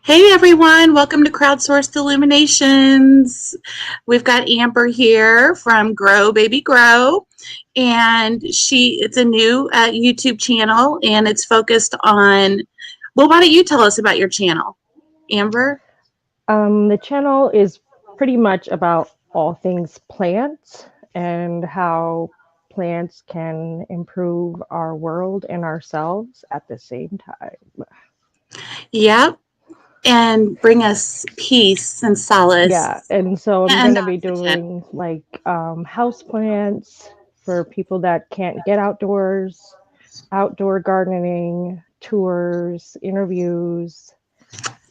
Hey everyone, welcome to Crowdsourced Illuminations. We've got Amber here from Grow Baby Grow, and it's a new YouTube channel, and it's focused on. Well, why don't you tell us about your channel, Amber? The channel is pretty much about all things plants and how plants can improve our world and ourselves at the same time. Yep, and bring us peace and Yeah, solace and so I'm going and to be oxygen. doing like house plants for people that can't get outdoors, outdoor gardening, tours, interviews,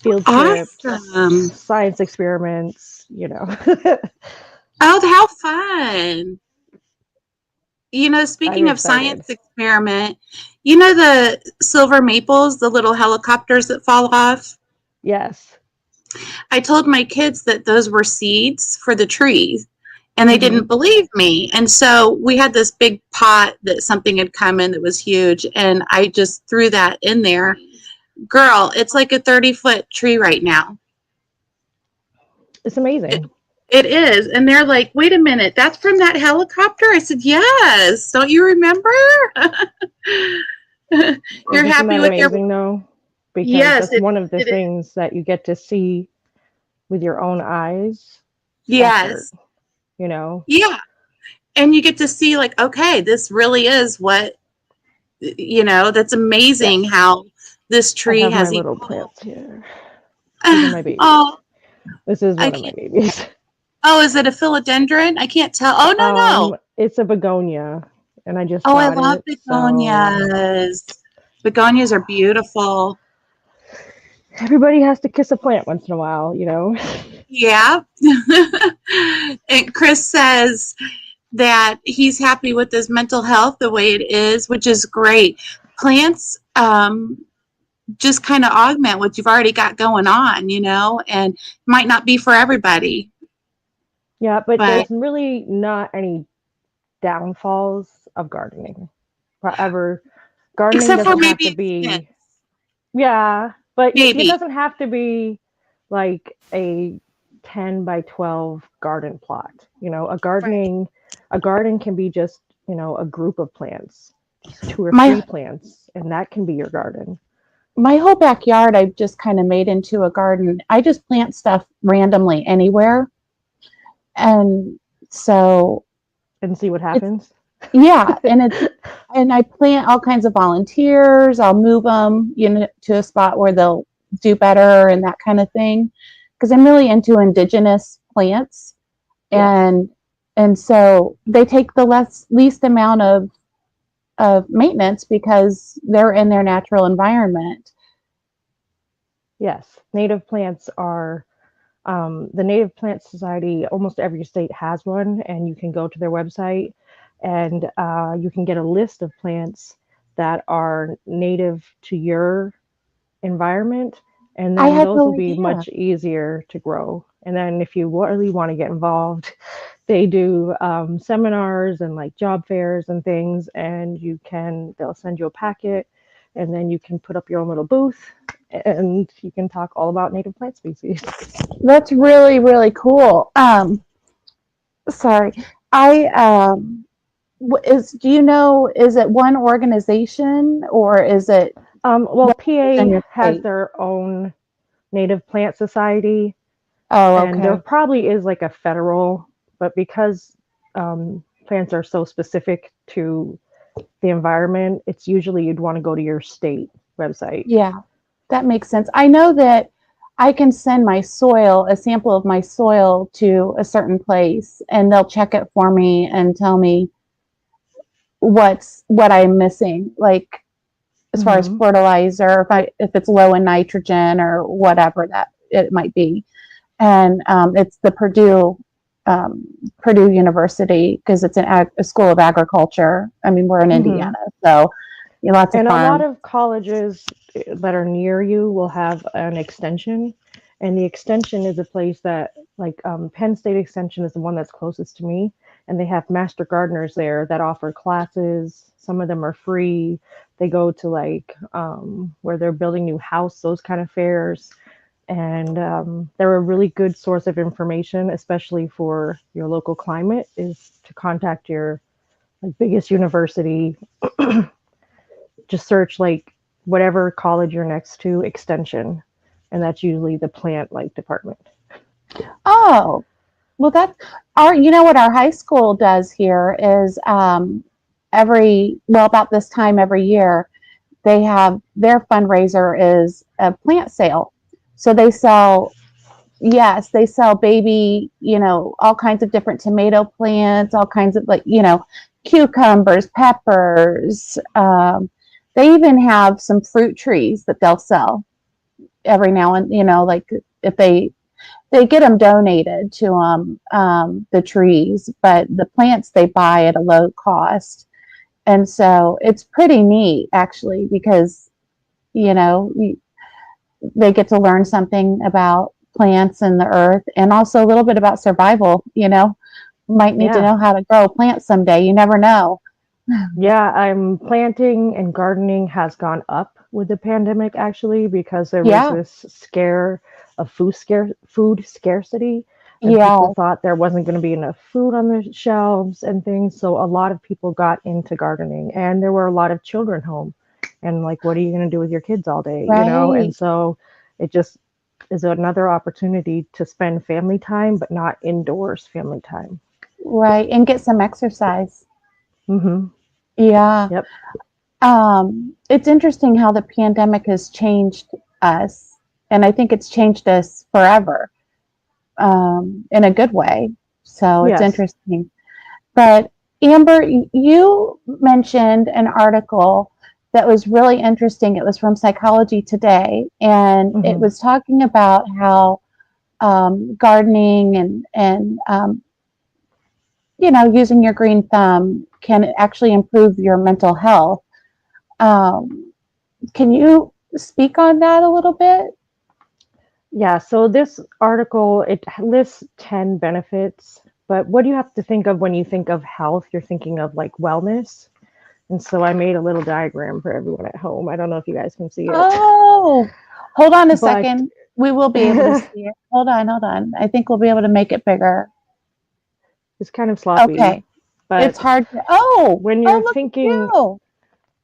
field trips, Awesome! science experiments. Oh, how fun! I'm Speaking of excited. science experiment, the silver maples, the little helicopters that fall off? Yes. I told my kids that those were seeds for the trees, and they Hmm. didn't believe me. And so we had this big pot that something had come in that was huge, and I just threw that in there. Girl, it's like a 30-foot tree right now. It's It, amazing. it is. And they're like, wait a minute, that's from that helicopter? I said, yes. Don't you remember? You're Isn't happy that with your. amazing though? Because Yes, that's one of the it is. things that you get to see with your own eyes after, Yes. you know. Yeah. And you get to see, like, okay, this really is that's Yeah, amazing how this I tree have my has little evolved. plants here. These are my babies. Oh, This is I one of my can't. babies. Oh, is it a philodendron? I can't tell. Oh, no, no. It's a begonia, and I just Oh, I got love it. So begonias. Begonias are beautiful. everybody has to kiss a plant once in a while. Yeah. And Chris says that he's happy with his mental health the way it is, which is great. Plants just kind of augment what you've already got going on, and might not be for everybody, Yeah, but but there's really not any downfalls of gardening. However, gardening except for doesn't have maybe to expense, be. Yeah, but it maybe. doesn't have to be like a 10 by 12 garden plot. Right. A garden can be just a group of plants, just two or three My plants, and that can be your garden. my whole backyard I've just kind of made into a garden. I just plant stuff randomly anywhere. And so And see what it's happens. yeah, and I plant all kinds of volunteers. I'll move them, to a spot where they'll do better and that kind of thing. Because I'm really into indigenous plants, Yes. and so they take the least amount of maintenance because they're in their natural environment. Yes. Native plants are the Native Plant Society. Almost every state has one, and you can go to their website and you can get a list of plants that are native to your environment, and I then had those will no be idea. much easier to grow. And then if you really want to get involved, they do seminars and like job fairs and things, and they'll send you a packet, and then you can put up your own little booth and you can talk all about native plant species. That's really really cool. Sorry, I do you know, is it one organization or is it Well, within PA your has state? their own native plant society, Oh, and there okay. probably is like a federal, but because plants are so specific to the environment, it's usually you'd want to go to your state website. Yeah, that makes sense. I know that I can send a sample of my soil to a certain place, and they'll check it for me and tell me what I'm missing, like as far as Hmm. fertilizer, if it's low in nitrogen or whatever that it might be. And it's the um, Purdue University, because it's a school of agriculture. I mean, we're in Hmm. Indiana, so lots of And a lot farms. of colleges that are near you will have an extension. And the extension is a place that, like, Penn State Extension is the one that's closest to me. And they have master gardeners there that offer classes. Some of them are free. They go to, like, where they're building new house, those kind of fairs. and they're a really good source of information, especially for your local climate, is to contact your like biggest university. Just search like whatever college you're next to extension, and that's usually the plant like department. Oh, well, that's our, you know what our high school does here is about this time every year, they have their fundraiser is a plant sale. So they sell, yes, they sell baby, all kinds of different tomato plants, all kinds of cucumbers, peppers. They even have some fruit trees that they'll sell every now and, like if they get them donated to the trees, but the plants they buy at a low cost. And so it's pretty neat actually because, you know, they get to learn something about plants and the earth and also a little bit about survival, might need to know how to grow a plant someday. You never know. Yeah, I'm planting and gardening has gone up with the pandemic actually because there was Yeah. this scare of food scarcity, and Yeah. people thought there wasn't going to be enough food on the shelves and things. So a lot of people got into gardening, and there were a lot of children home. And like, what are you going to do with your kids all day, And Right. so it just is another opportunity to spend family time, but not indoors family time. Right. And get some exercise. Mm-hmm. Yeah. Yep. It's interesting how the pandemic has changed us. And I think it's changed us forever, in a good way. So it's Yes. interesting. But Amber, you mentioned an article that was really interesting. It was from Psychology Today, and it Mm-hmm. was talking about how gardening and using your green thumb can actually improve your mental health. Um, can you speak on that a little bit? Yeah, so this article, it lists 10 benefits, but what do you have to think of when you think of health? You're thinking of like wellness. And so I made a little diagram for everyone at home. I don't know if you guys can see it, Oh, hold on a but second. We will be able to see it. Hold on, hold on. I think we'll be able to make it bigger. it's kind of sloppy. Okay. But It's hard to. Oh, when oh, you're look at thinking you.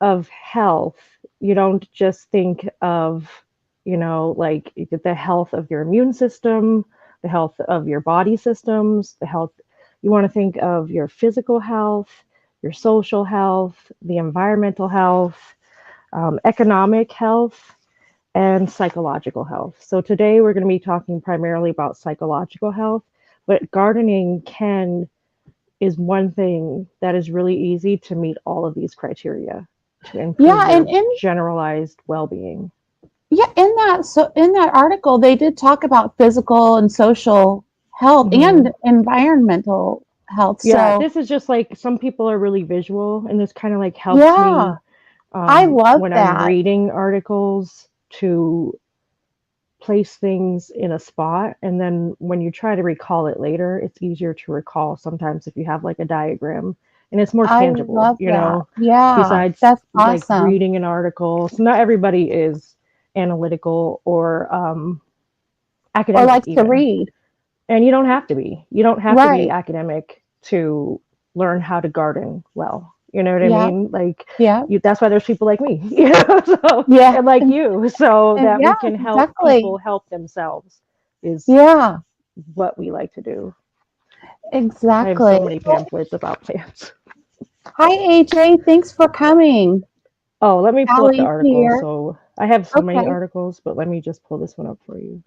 of health, you don't just think of, like the health of your immune system, the health of your body systems, the health, you want to think of your physical health, your social health, the environmental health, economic health, and psychological health. So today we're going to be talking primarily about psychological health, but gardening is one thing that is really easy to meet all of these criteria to improve Yeah, your and generalized well-being. in that article they did talk about physical and social health Mm-hmm. and environmental health. Yeah, So this is just like some people are really visual, and this kind of like helps yeah, me I love when I'm that. reading articles to place things in a spot. And then when you try to recall it later, it's easier to recall sometimes if you have like a diagram and it's more I tangible, love that. Yeah, besides that's like awesome. reading an article. So not everybody is analytical or Or academic likes to even. read. And you don't have to be. You don't have to be Right. academic to learn how to garden well. You know what I Yeah. mean? Like Yeah. that's why there's people like me, so Yeah. and like you, so that Yeah, we can help exactly. people help themselves is Yeah, what we like to do. I have so exactly. many pamphlets about plants. Hi, AJ. Thanks for coming. Oh, let me pull up the Allie's article. here. So I have so many Okay. articles, but let me just pull this one up for you.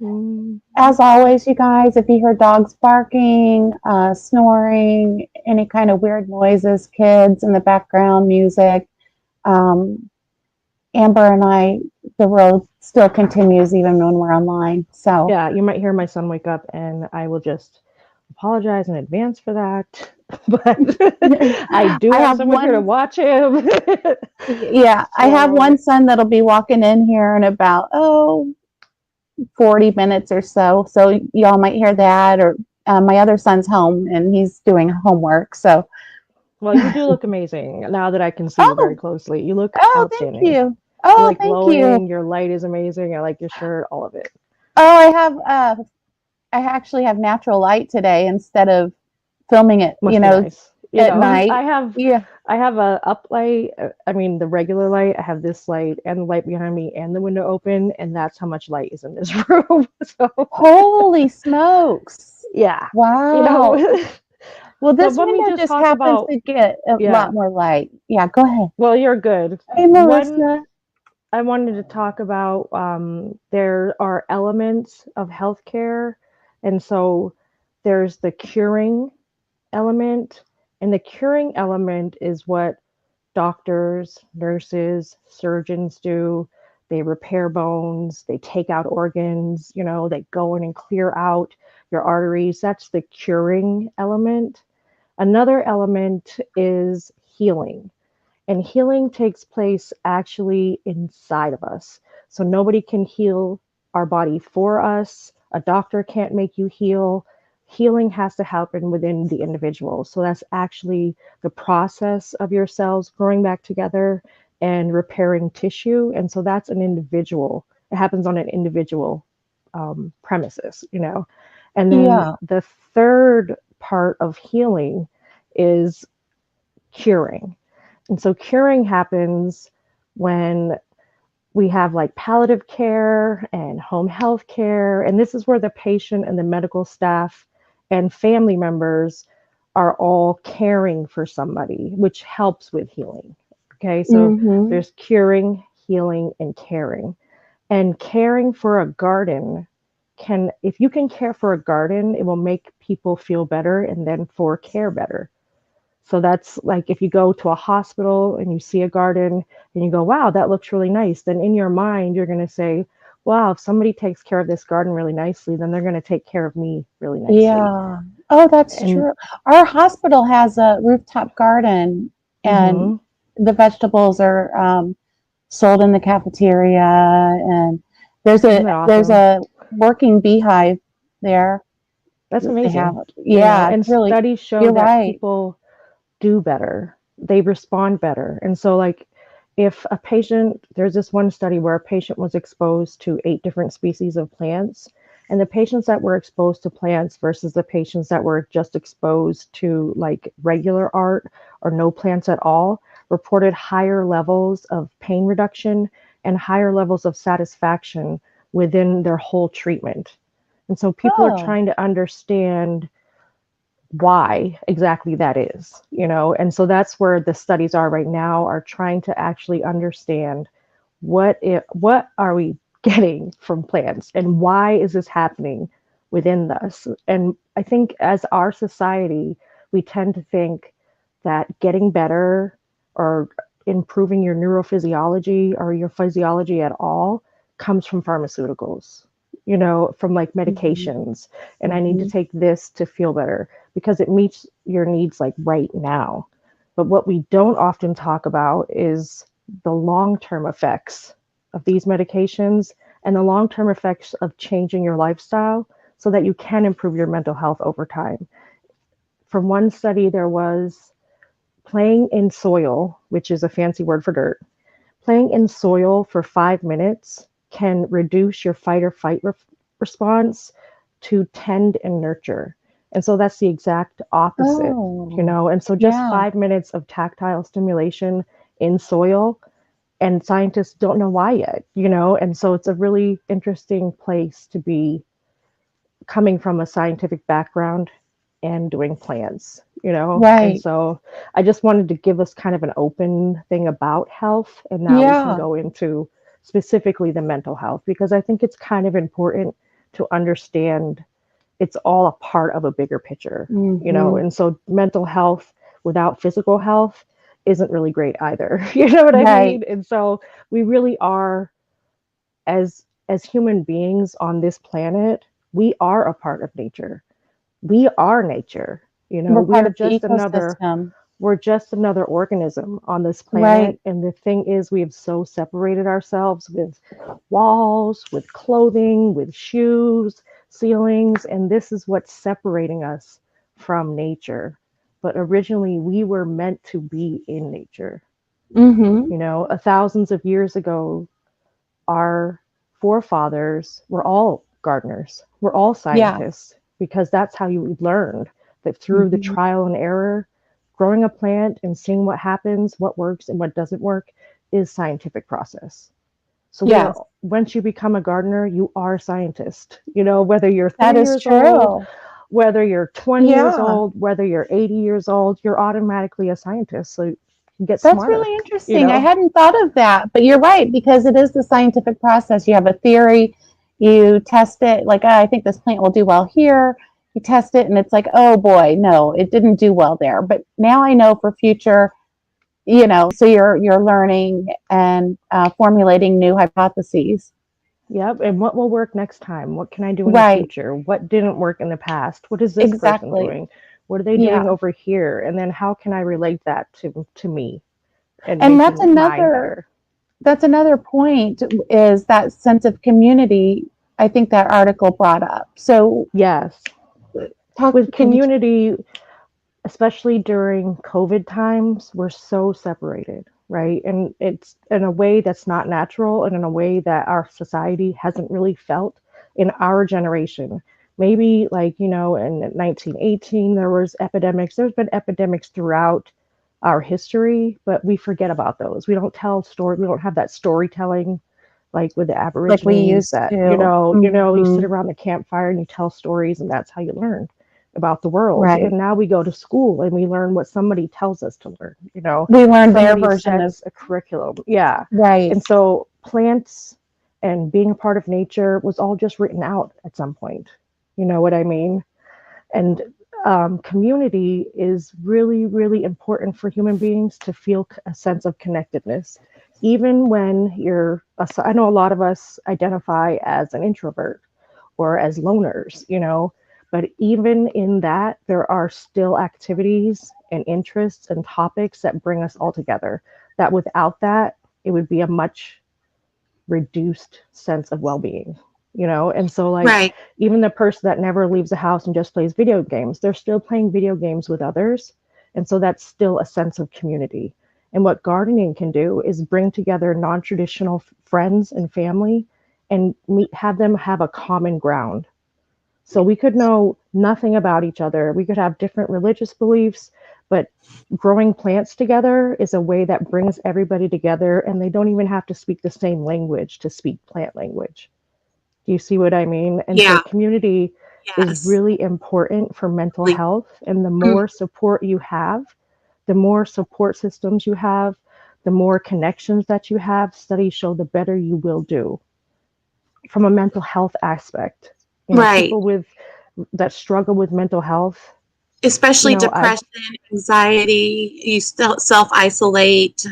Mm. As always, you guys, if you hear dogs barking, snoring, any kind of weird noises, kids in the background, music, um, Amber and I, the road still continues even when we're online. So, Yeah, you might hear my son wake up, and I will just apologize in advance for that. But I do I have have someone here to one, watch him. yeah, I have So, one son that'll be walking in here in about, 40 minutes or so. So y'all might hear that. Or my other son's home and he's doing homework. well, you do look amazing now that I can see you very oh, closely. You look oh, thank outstanding. you. You Oh, like thank you. glowing. Your light is amazing. I like your shirt. All of it. Oh, I actually have natural light today instead of filming it, Must be nice. You at know, night. Yeah. I have a up light. I mean, the regular light. I have this light and the light behind me and the window open, and that's how much light is in this room. So Holy smokes. yeah, you Wow. know. Well, But this let me window just just talk happens about, to get a yeah. lot more light. Yeah, go ahead. Well, you're good. Hey, One, Marissa. I wanted to talk about there are elements of healthcare, and so there's the curing element, and the curing element is what doctors, nurses, surgeons do. They repair bones, they take out organs, they go in and clear out your arteries. That's the curing element. Another element is healing. And healing takes place actually inside of us. So nobody can heal our body for us. A doctor can't make you heal. Healing has to happen within the individual. So that's actually the process of your cells growing back together and repairing tissue. And so that's an individual. It happens on an individual premises. And then Yeah. the third part of healing is curing. And so curing happens when we have like palliative care and home health care. And this is where the patient and the medical staff and family members are all caring for somebody, which helps with healing. Okay, so Mm-hmm. there's curing, healing, and caring. And caring for a garden if you can care for a garden, it will make people feel better and then for care better. So that's like if you go to a hospital and you see a garden and you go, wow, that looks really nice. Then in your mind, you're going to say, wow, if somebody takes care of this garden really nicely, then they're going to take care of me really nicely. Yeah. Oh, that's And true. Our hospital has a rooftop garden, and mm-hmm, the vegetables are sold in the cafeteria, and isn't that there's awesome? a working beehive there That's that they have. amazing. Yeah, it's And really, studies show you're that right. people do better. They respond better. And so, like, if a patient, there's this one study where a patient was exposed to 8 different species of plants, and the patients that were exposed to plants versus the patients that were just exposed to like regular art or no plants at all reported higher levels of pain reduction and higher levels of satisfaction within their whole treatment. And so people are Oh, trying to understand why exactly that is. And so that's where the studies are right now, are trying to actually understand what are we getting from plants and why is this happening within us. And I think as our society, we tend to think that getting better or improving your neurophysiology or your physiology at all comes from pharmaceuticals, from like hmm, medications, and I need to hmm. take this to feel better because it meets your needs like right now. But what we don't often talk about is the long-term effects of these medications and the long-term effects of changing your lifestyle so that you can improve your mental health over time. From one study, there was playing in soil, which is a fancy word for dirt. Playing in soil for 5 minutes can reduce your fight or flight response to tend and nurture. And so that's the exact opposite, Oh, And so just yeah. 5 minutes of tactile stimulation in soil, and scientists don't know why yet. And so it's a really interesting place to be coming from a scientific background and doing plants. And Right. so I just wanted to give us kind of an open thing about health, and now we can Yeah. go into specifically the mental health, because I think it's kind of important to understand it's all a part of a bigger picture. Hmm. And so mental health without physical health isn't really great either. You know what I Right. mean? And so we really are, as human beings on this planet, we are a part of nature. We are nature. We're We part are of the just another ecosystem. we're just another organism on this Right. planet. And the thing is, we have so separated ourselves with walls, with clothing, with shoes, ceilings, and this is what's separating us from nature. But originally, we were meant to be in nature. Mm-hmm. You know, thousands of years ago, our forefathers were all gardeners. We're all Yeah. scientists because that's how you learned, that through the Mhm. trial and error, growing a plant and seeing what happens, what works and what doesn't work is scientific process. So we are, Yes, once you become a gardener, you are a scientist. You know, whether you're that 3 is years old, true. whether you're 20 years Yeah. old, whether you're 80 years old, you're automatically a scientist. So you get That's smarter, really you interesting. I know? hadn't thought of that, but you're right, because it is the scientific process. You have a theory, you test it, like, I think this plant will do well here. You test it, and it's like, oh boy, no, it didn't do well there. But now I know for future, so you're learning and formulating new hypotheses. Yep. And what will work next time? What can I do in the Right, future? What didn't work in the past? What is this person exactly. doing? What are they doing Yeah. over here? And then how can I relate that to me and And that's making mine another better? that's another point, is that sense of community. I think that article brought up. So Yes. talk With can you community, especially during COVID times, we're so separated, right? And it's in a way that's not natural and in a way that our society hasn't really felt in our generation. Maybe like, you know, in 1918, there was epidemics. There's been epidemics throughout our history, but we forget about those. We don't tell story. We don't have that storytelling like with the like we Aborigines used that, to? you sit Hmm. around the campfire and you tell stories and that's how you learn about the world. Right. And now we go to school and we learn what somebody tells us to learn, We learned their somebody version of, sets a curriculum. Yeah. right. And so plants and being a part of nature was all just written out at some point. You know what I mean? And community is really, really important for human beings to feel a sense of connectedness. Even when I know a lot of us identify as an introvert or as loners, you know, but even in that, there are still activities and interests and topics that bring us all together. That without that, it would be a much reduced sense of well-being, you know. And so like Right. even the person that never leaves the house and just plays video games, they're still playing video games with others, and so that's still a sense of community. And what gardening can do is bring together non-traditional friends and family and have them have a common ground. So we could know nothing about each other, we could have different religious beliefs, but growing plants together is a way that brings everybody together, and they don't even have to speak the same language to speak plant language. Do you see what I mean? And so Yeah. community is Yes. really important for mental Like, health. And the mm, more support you have, the more support systems you have, the more connections that you have, studies show the better you will do from a mental health aspect. You know, right. people with that struggle with mental health, you Especially know, I've depression, anxiety, you still self isolate.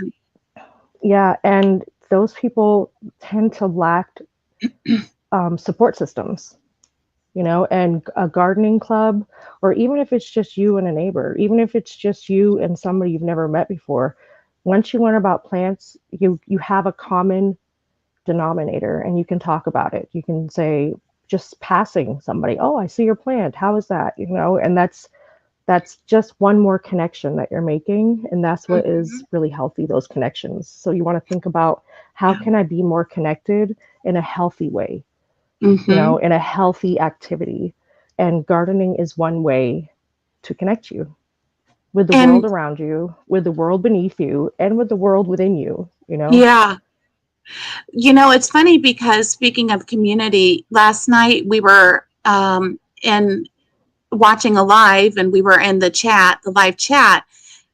yeah, and those people tend to lack support systems, you know, and a gardening club, or even if it's just you and a neighbor, even if it's just you and somebody you've never met before, once you learn about plants, you have a common denominator and you can talk about it. You can say, just passing somebody, oh, I see your plant. How is that? You know, and that's just one more connection that you're making, and that's what Mhm. is really healthy, those connections. So you want to think about how Yeah. can I be more connected in a healthy way, you know, Hmm. in a healthy activity. And gardening is one way to connect you with the world And around you, with the world beneath you, and with the world within you, you know. yeah, it's funny because speaking of community, last night we were in watching a live and we were in the live chat.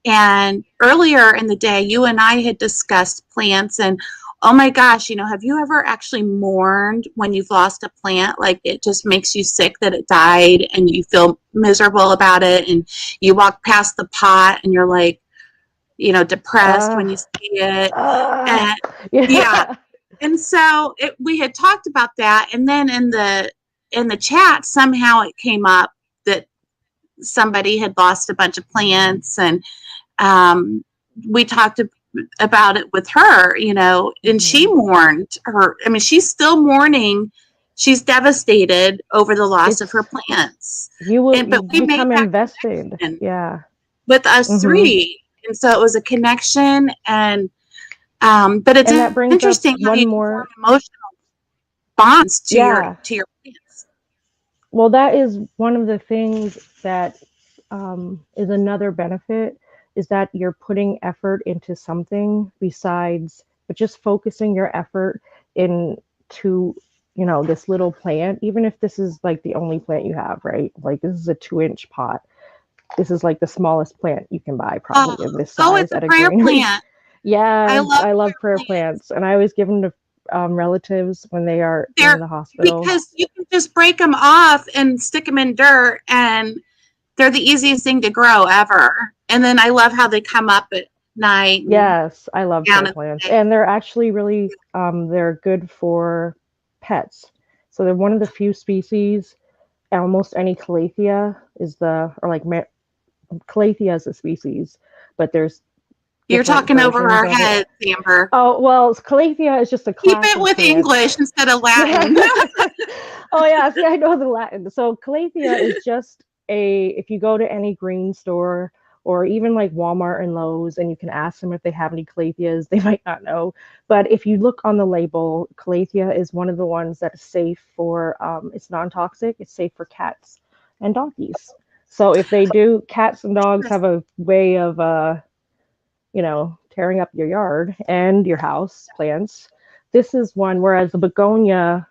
And earlier in the day, you and I had discussed plants and oh my gosh, have you ever actually mourned when you've lost a plant? Like it just makes you sick that it died and you feel miserable about it. And you walk past the pot and you're like, depressed uh when you see it. uh And yeah. yeah. And so we had talked about that. And then in the chat, somehow it came up that somebody had lost a bunch of plants and we talked about it with her, and she Mhm. mourned her. I mean, she's still mourning. She's devastated over the loss of her It's plants. you But we made become that invested. connection Yeah. with us Mhm. three. And so it was a connection and But it's And that brings up interesting how one you can more. form emotional bonds to Yeah. your plants. Well, that is one of the things that is another benefit, is that you're putting effort into something besides, but just focusing your effort into, this little plant, even if this is like the only plant you have, right? Like this is a 2-inch pot. This is like the smallest plant you can buy Oh, probably of this go with size the at a prayer granary. plant. I Yes, love I love prayer prayer plants. plants, and I always give them to relatives when they are in They're the hospital. because you can just break them off and stick them in dirt, and they're the easiest thing to grow ever. And then I love how they come up at night and Yes, I love down prayer in the plants, day. and they're actually really they're good for pets. So they're one of the few species. Almost any calathea is the or like calathea is a species, but there's You're different talking over versions our of it. heads, Amber. Oh well, calathea is just a Keep class it of with plants. English instead of Yeah. Latin. Oh yeah, see, I know the Latin. So calathea is just if you go to any green store or even like Walmart and Lowe's and you can ask them if they have any calatheas, they might not know. But if you look on the label, calathea is one of the ones that is safe for, it's non-toxic, it's safe for cats and donkeys. So if they do, cats and dogs have a way of, tearing up your yard and your house plants. This is one, whereas the begonia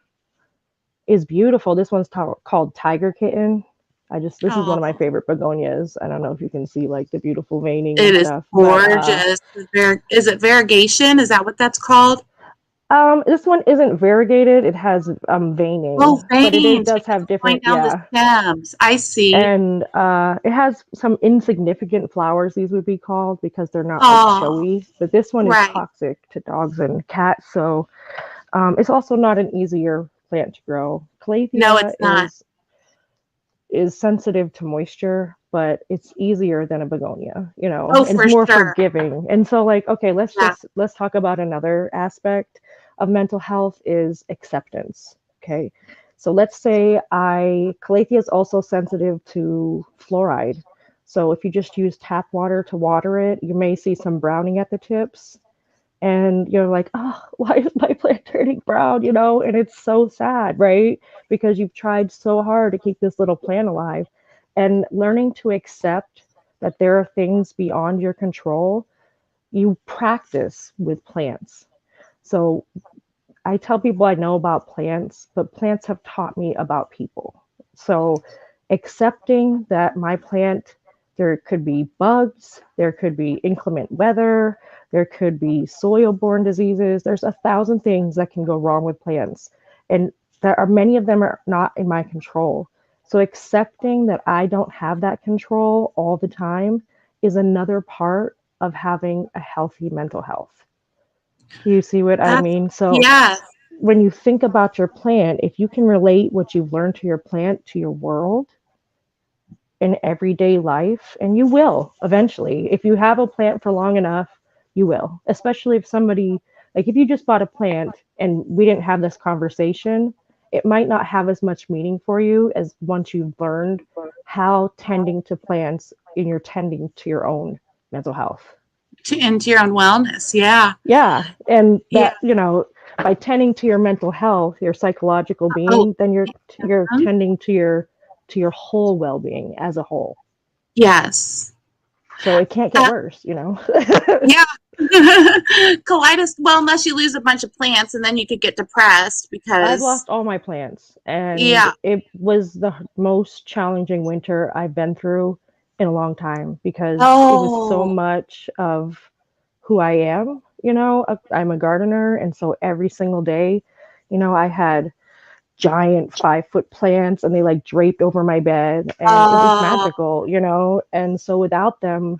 is beautiful. This one's called Tiger Kitten. This is one of my Oh, favorite begonias. I don't know if you can see like the beautiful veining it and is stuff, but gorgeous. Is it variegation? Is that what that's called? this one isn't variegated. It has veining, Oh, but it veins does because have it's going different, down the yeah. stems. I see. And it has some insignificant flowers, these would be called, because they're not like Oh, showy. But this one is right. toxic to dogs and cats, so it's also not an easier plant to grow. No, Calathea it's not. is sensitive to moisture, but it's easier than a begonia, Oh, and it's for more sure. forgiving. And so like, okay, Yeah. let's talk about another aspect of mental health is acceptance. Okay. So let's say calathea is also sensitive to fluoride. So if you just use tap water to water it, you may see some browning at the tips and you're like, oh, why is my plant turning brown? And it's so sad, right? Because you've tried so hard to keep this little plant alive. And learning to accept that there are things beyond your control, you practice with plants. So I tell people I know about plants, but plants have taught me about people. So accepting that my plant, there could be bugs, there could be inclement weather, there could be soil-borne diseases. There's 1,000 things that can go wrong with plants. And there are many of them are not in my control. So accepting that I don't have that control all the time is another part of having a healthy mental health. You see what I That's, mean? So yes. when you think about your plant, if you can relate what you've learned to your plant to your world in everyday life, and you will eventually, if you have a plant for long enough, you will. Especially if somebody, like if you just bought a plant and we didn't have this conversation, it might not have as much meaning for you as once you've learned how tending to plants and you're tending to your own mental health. Into your own wellness. Yeah. Yeah, and Yeah. that, by tending to your mental health, your psychological Oh, being, then you're mhm. tending to your whole well-being as a whole. Yes. So it can't get Uh, worse. yeah. Well, unless you lose a bunch of plants and then you could get depressed I've because, lost all my plants, and yeah. it was the most challenging winter I've been through in a long time because it was so Oh, much of who I am. I'm a gardener, and so every single day, I had giant 5-foot plants and they like draped over my bed and it was oh, magical. And so without them,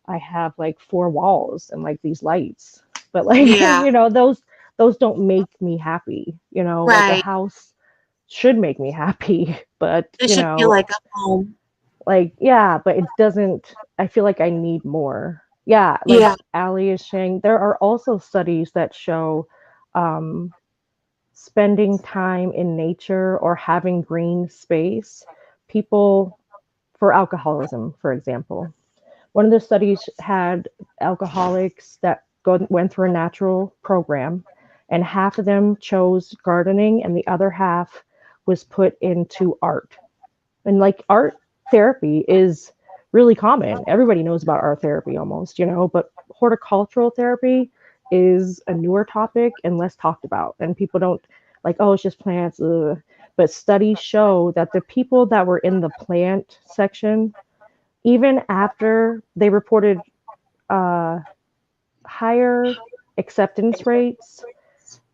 I have like 4 walls and like these lights. But like, yeah. those don't make me happy. Like a Right. house should make me happy, but It should feel like a home. like, yeah, but it doesn't. I feel like I need more. Yeah, like Yeah. Ali is saying, there are also studies that show um spending time in nature or having green space, people, for alcoholism, for example. One of the studies had alcoholics that went through a natural program, and half of them chose gardening, and the other half was put into art. And like art therapy is really common. Everybody knows about art therapy almost, but horticultural therapy is a newer topic and less talked about. And people don't like, oh, it's just plants. Ugh. But studies show that the people that were in the plant section, even after they reported uh, higher acceptance rates,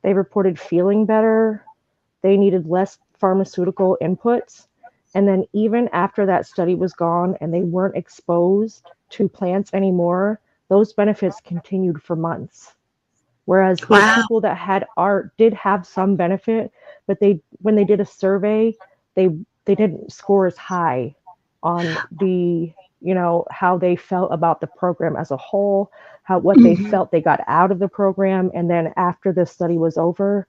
they reported feeling better, they needed less pharmaceutical inputs. And then even after that study was gone and they weren't exposed to plants anymore, those benefits continued for months. Whereas those Wow. people that had art did have some benefit, but when they did a survey, they didn't score as high on the, how they felt about the program as a whole, what they felt they got out of the program. And then after the study was over,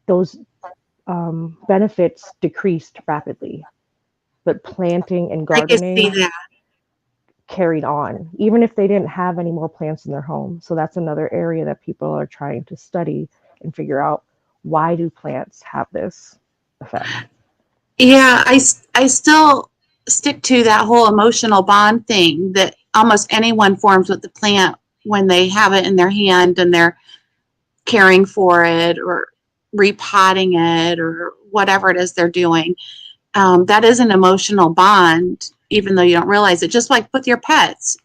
those benefits decreased rapidly. But planting and I can see gardening that. carried on, even if they didn't have any more plants in their home. So that's another area that people are trying to study and figure out, why do plants have this effect? Yeah, I still stick to that whole emotional bond thing that almost anyone forms with the plant when they have it in their hand and they're caring for it or repotting it or whatever it is they're doing. That is an emotional bond, even though you don't realize it. Just like with your pets,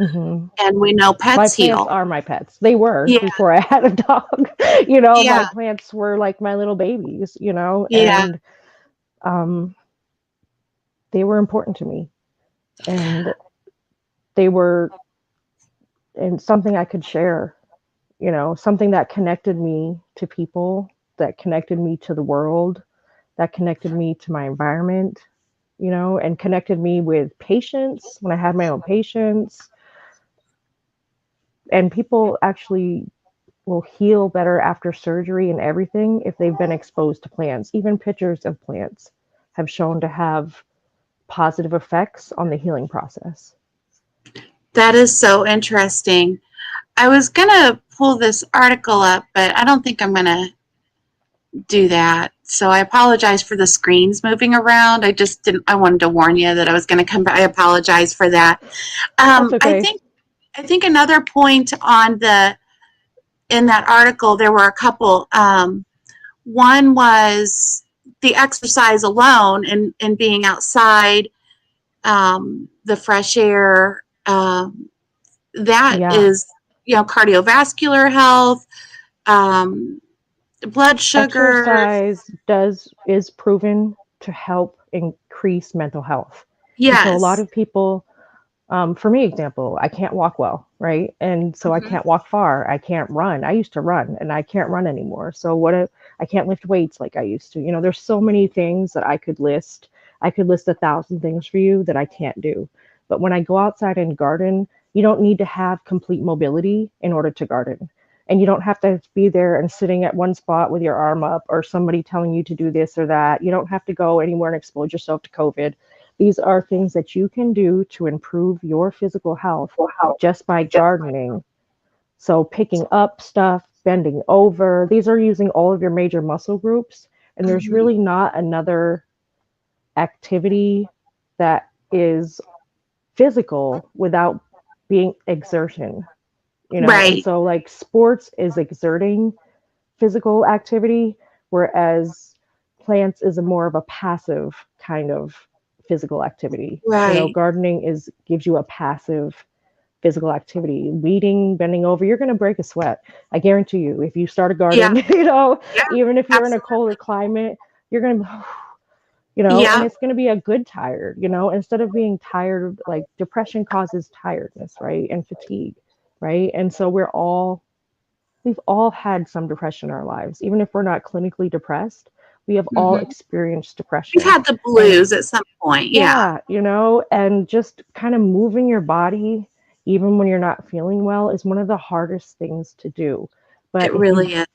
Mm-hmm. and we know My pets plants heal. are my pets. They were Yeah, before I had a dog. My yeah, plants were like my little babies, yeah. and um, they were important to me. And they were and something I could share, something that connected me to people, that connected me to the world, that connected me to my environment, and connected me with patients when I had my own patients. And people actually will heal better after surgery and everything if they've been exposed to plants. Even pictures of plants have shown to have positive effects on the healing process. That is so interesting. I was gonna pull this article up, but I don't think I'm gonna do that. So I apologize for the screens moving around. I just didn't. I wanted to warn you that I was going to come back. I apologize for that. That's I okay. think. I think another point on in that article there were a couple. One was the exercise alone and being outside, the fresh air. That Yeah. is, cardiovascular health, um, blood sugar. Exercise is proven to help increase mental health. And so a lot Yes. of people, for me, example, I can't walk well, right? And so I Mm-hmm. can't walk far. I can't run. I used to run and I can't run anymore. So I can't lift weights like I used to. There's so many things that I could list. I could list 1,000 things for you that I can't do. But when I go outside and garden, you don't need to have complete mobility in order to garden. And you don't have to be there and sitting at one spot with your arm up or somebody telling you to do this or that. You don't have to go anywhere and expose yourself to COVID. These are things that you can do to improve your physical health just by gardening. So picking up stuff, bending over, these are using all of your major muscle groups. And there's Mm-hmm. really not another activity that is physical without being exertion, And Right. so like sports is exerting physical activity, whereas plants is a more of a passive kind of physical activity. Right. Gardening gives you a passive physical activity. Weeding, bending over, you're going to break a sweat. I guarantee you. If you start a Yeah. garden, Yeah. even if you're in a Absolutely. colder climate, you're going to, and Yeah. it's going to be a good tired, instead of being tired, like depression causes tiredness, right? And fatigue, right? And so we've all had some depression in our lives. Even if we're not clinically depressed, we have all Mm-hmm. experienced We've depression. had the And blues at some point. Yeah. yeah, and just kind of moving your body, even when you're not feeling well, is one of the hardest things to do. But It really is.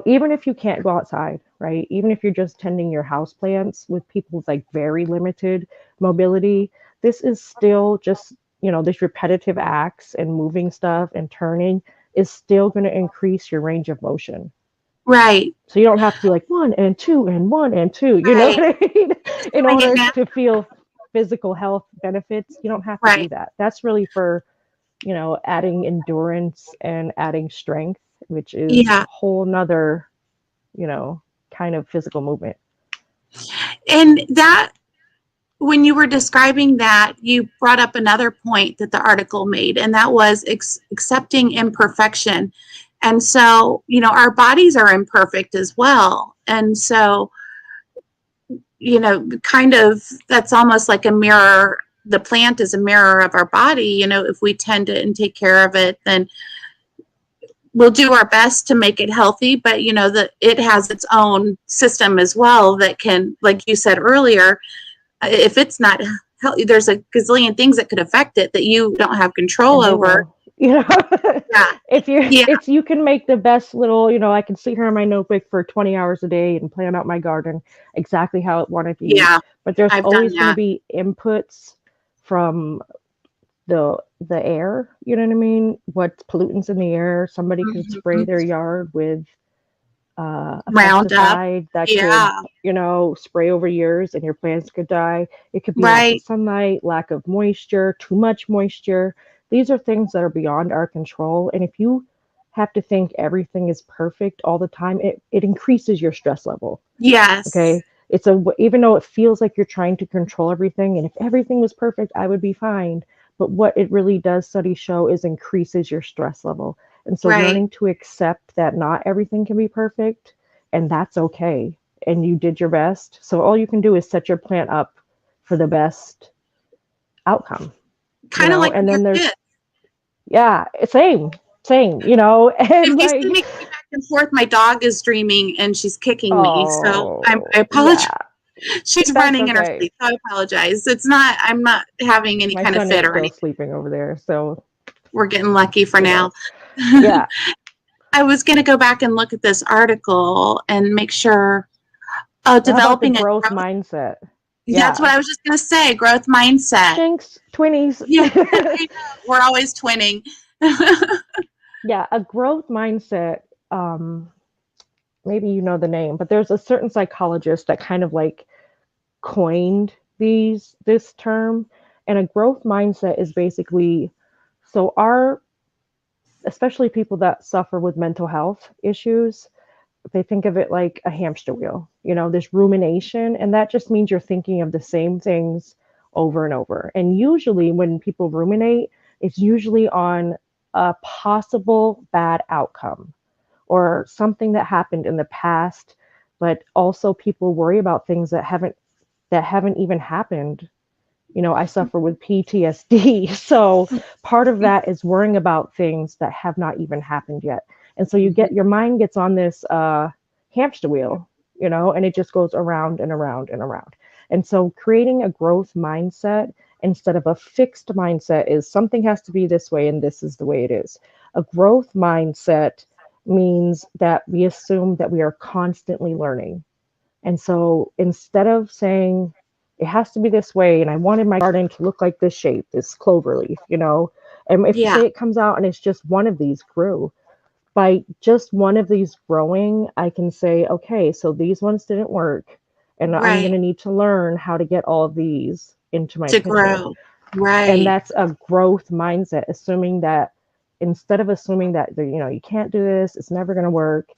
even if you can't go outside, right? Even if you're just tending your house plants with people with like very limited mobility, this is still just, this repetitive acts and moving stuff and turning. is still going to increase your range of motion. Right. So you don't have to do like 1 and 2 and 1 and 2, you know Right. what I mean? Just In doing it order now. to feel physical health benefits, you don't have to do Right. that. That's really for, adding endurance and adding strength, which is a Yeah. whole nother, kind of physical movement. And that, when you were describing that, you brought up another point that the article made, and that was accepting imperfection. And so, our bodies are imperfect as well. And so, kind of, that's almost like a mirror. The plant is a mirror of our body. If we tend it and take care of it, then we'll do our best to make it healthy. But, that it has its own system as well that can, like you said earlier, if it's not healthy, there's a gazillion things that could affect it that you don't have control And they over. will, you know, Yeah. if you Yeah. it's you can make the best little, I can sit here in my notebook for 20 hours a day and plan out my garden exactly how I want it to be. Yeah. But there's I've done always going to that. be inputs from the air, you know what I mean? What's pollutants in the air. Somebody could spray Mhm. their yard with a Roundup. pesticide that could, Yeah. spray over years and your plants could die. It could be lack of Right. sunlight, lack of moisture, too much moisture. These are things that are beyond our control. And if you have to think everything is perfect all the time, it increases your stress level. Yes. Okay. Even though it feels like you're trying to control everything, and if everything was perfect, I would be fine. But what it really does, studies show, is increases your stress level. And so Right. learning to accept that not everything can be perfect, and that's okay. And you did your best. So all you can do is set your plant up for the best outcome, Kind of like and your then there's, kids. yeah, same, If and you see like, me going back and forth, my dog is dreaming and she's kicking me. So I oh, apologize. yeah, She's that's running in her okay. sleep. So I apologize. I'm not having any My kind of son fit is or still anything. sleeping over there, so, We're getting lucky for now. yeah. I was going to go back and look at this article and make sure. Oh, How about the developing a growth growth. mindset? That's what Yeah. I was just going to say. Growth mindset. Jinx, 20s. Yeah, I know. We're always twinning. Yeah, a growth mindset. Um, Maybe you know the name, but there's a certain psychologist that kind of like coined this term, and a growth mindset is basically, so our, especially people that suffer with mental health issues, they think of it like a hamster wheel, this rumination, and that just means you're thinking of the same things over and over. And usually when people ruminate, it's usually on a possible bad outcome or something that happened in the past, but also people worry about things that haven't even happened. I suffer with PTSD. So part of that is worrying about things that have not even happened yet. And so your mind gets on this hamster wheel, and it just goes around and around and around. And so creating a growth mindset instead of a fixed mindset is something has to be this way and this is the way it is. A growth mindset means that we assume that we are constantly learning. And so instead of saying it has to be this way and I wanted my garden to look like this shape, this clover leaf, and if Yeah, say it comes out and it's just one of these grew, by just one of these growing, I can say, okay, so these ones didn't work, and I'm going right. to need to learn how to get all of these into my To picture. grow. And Right. that's a growth mindset, assuming that instead of assuming that you can't do this, it's never going to work,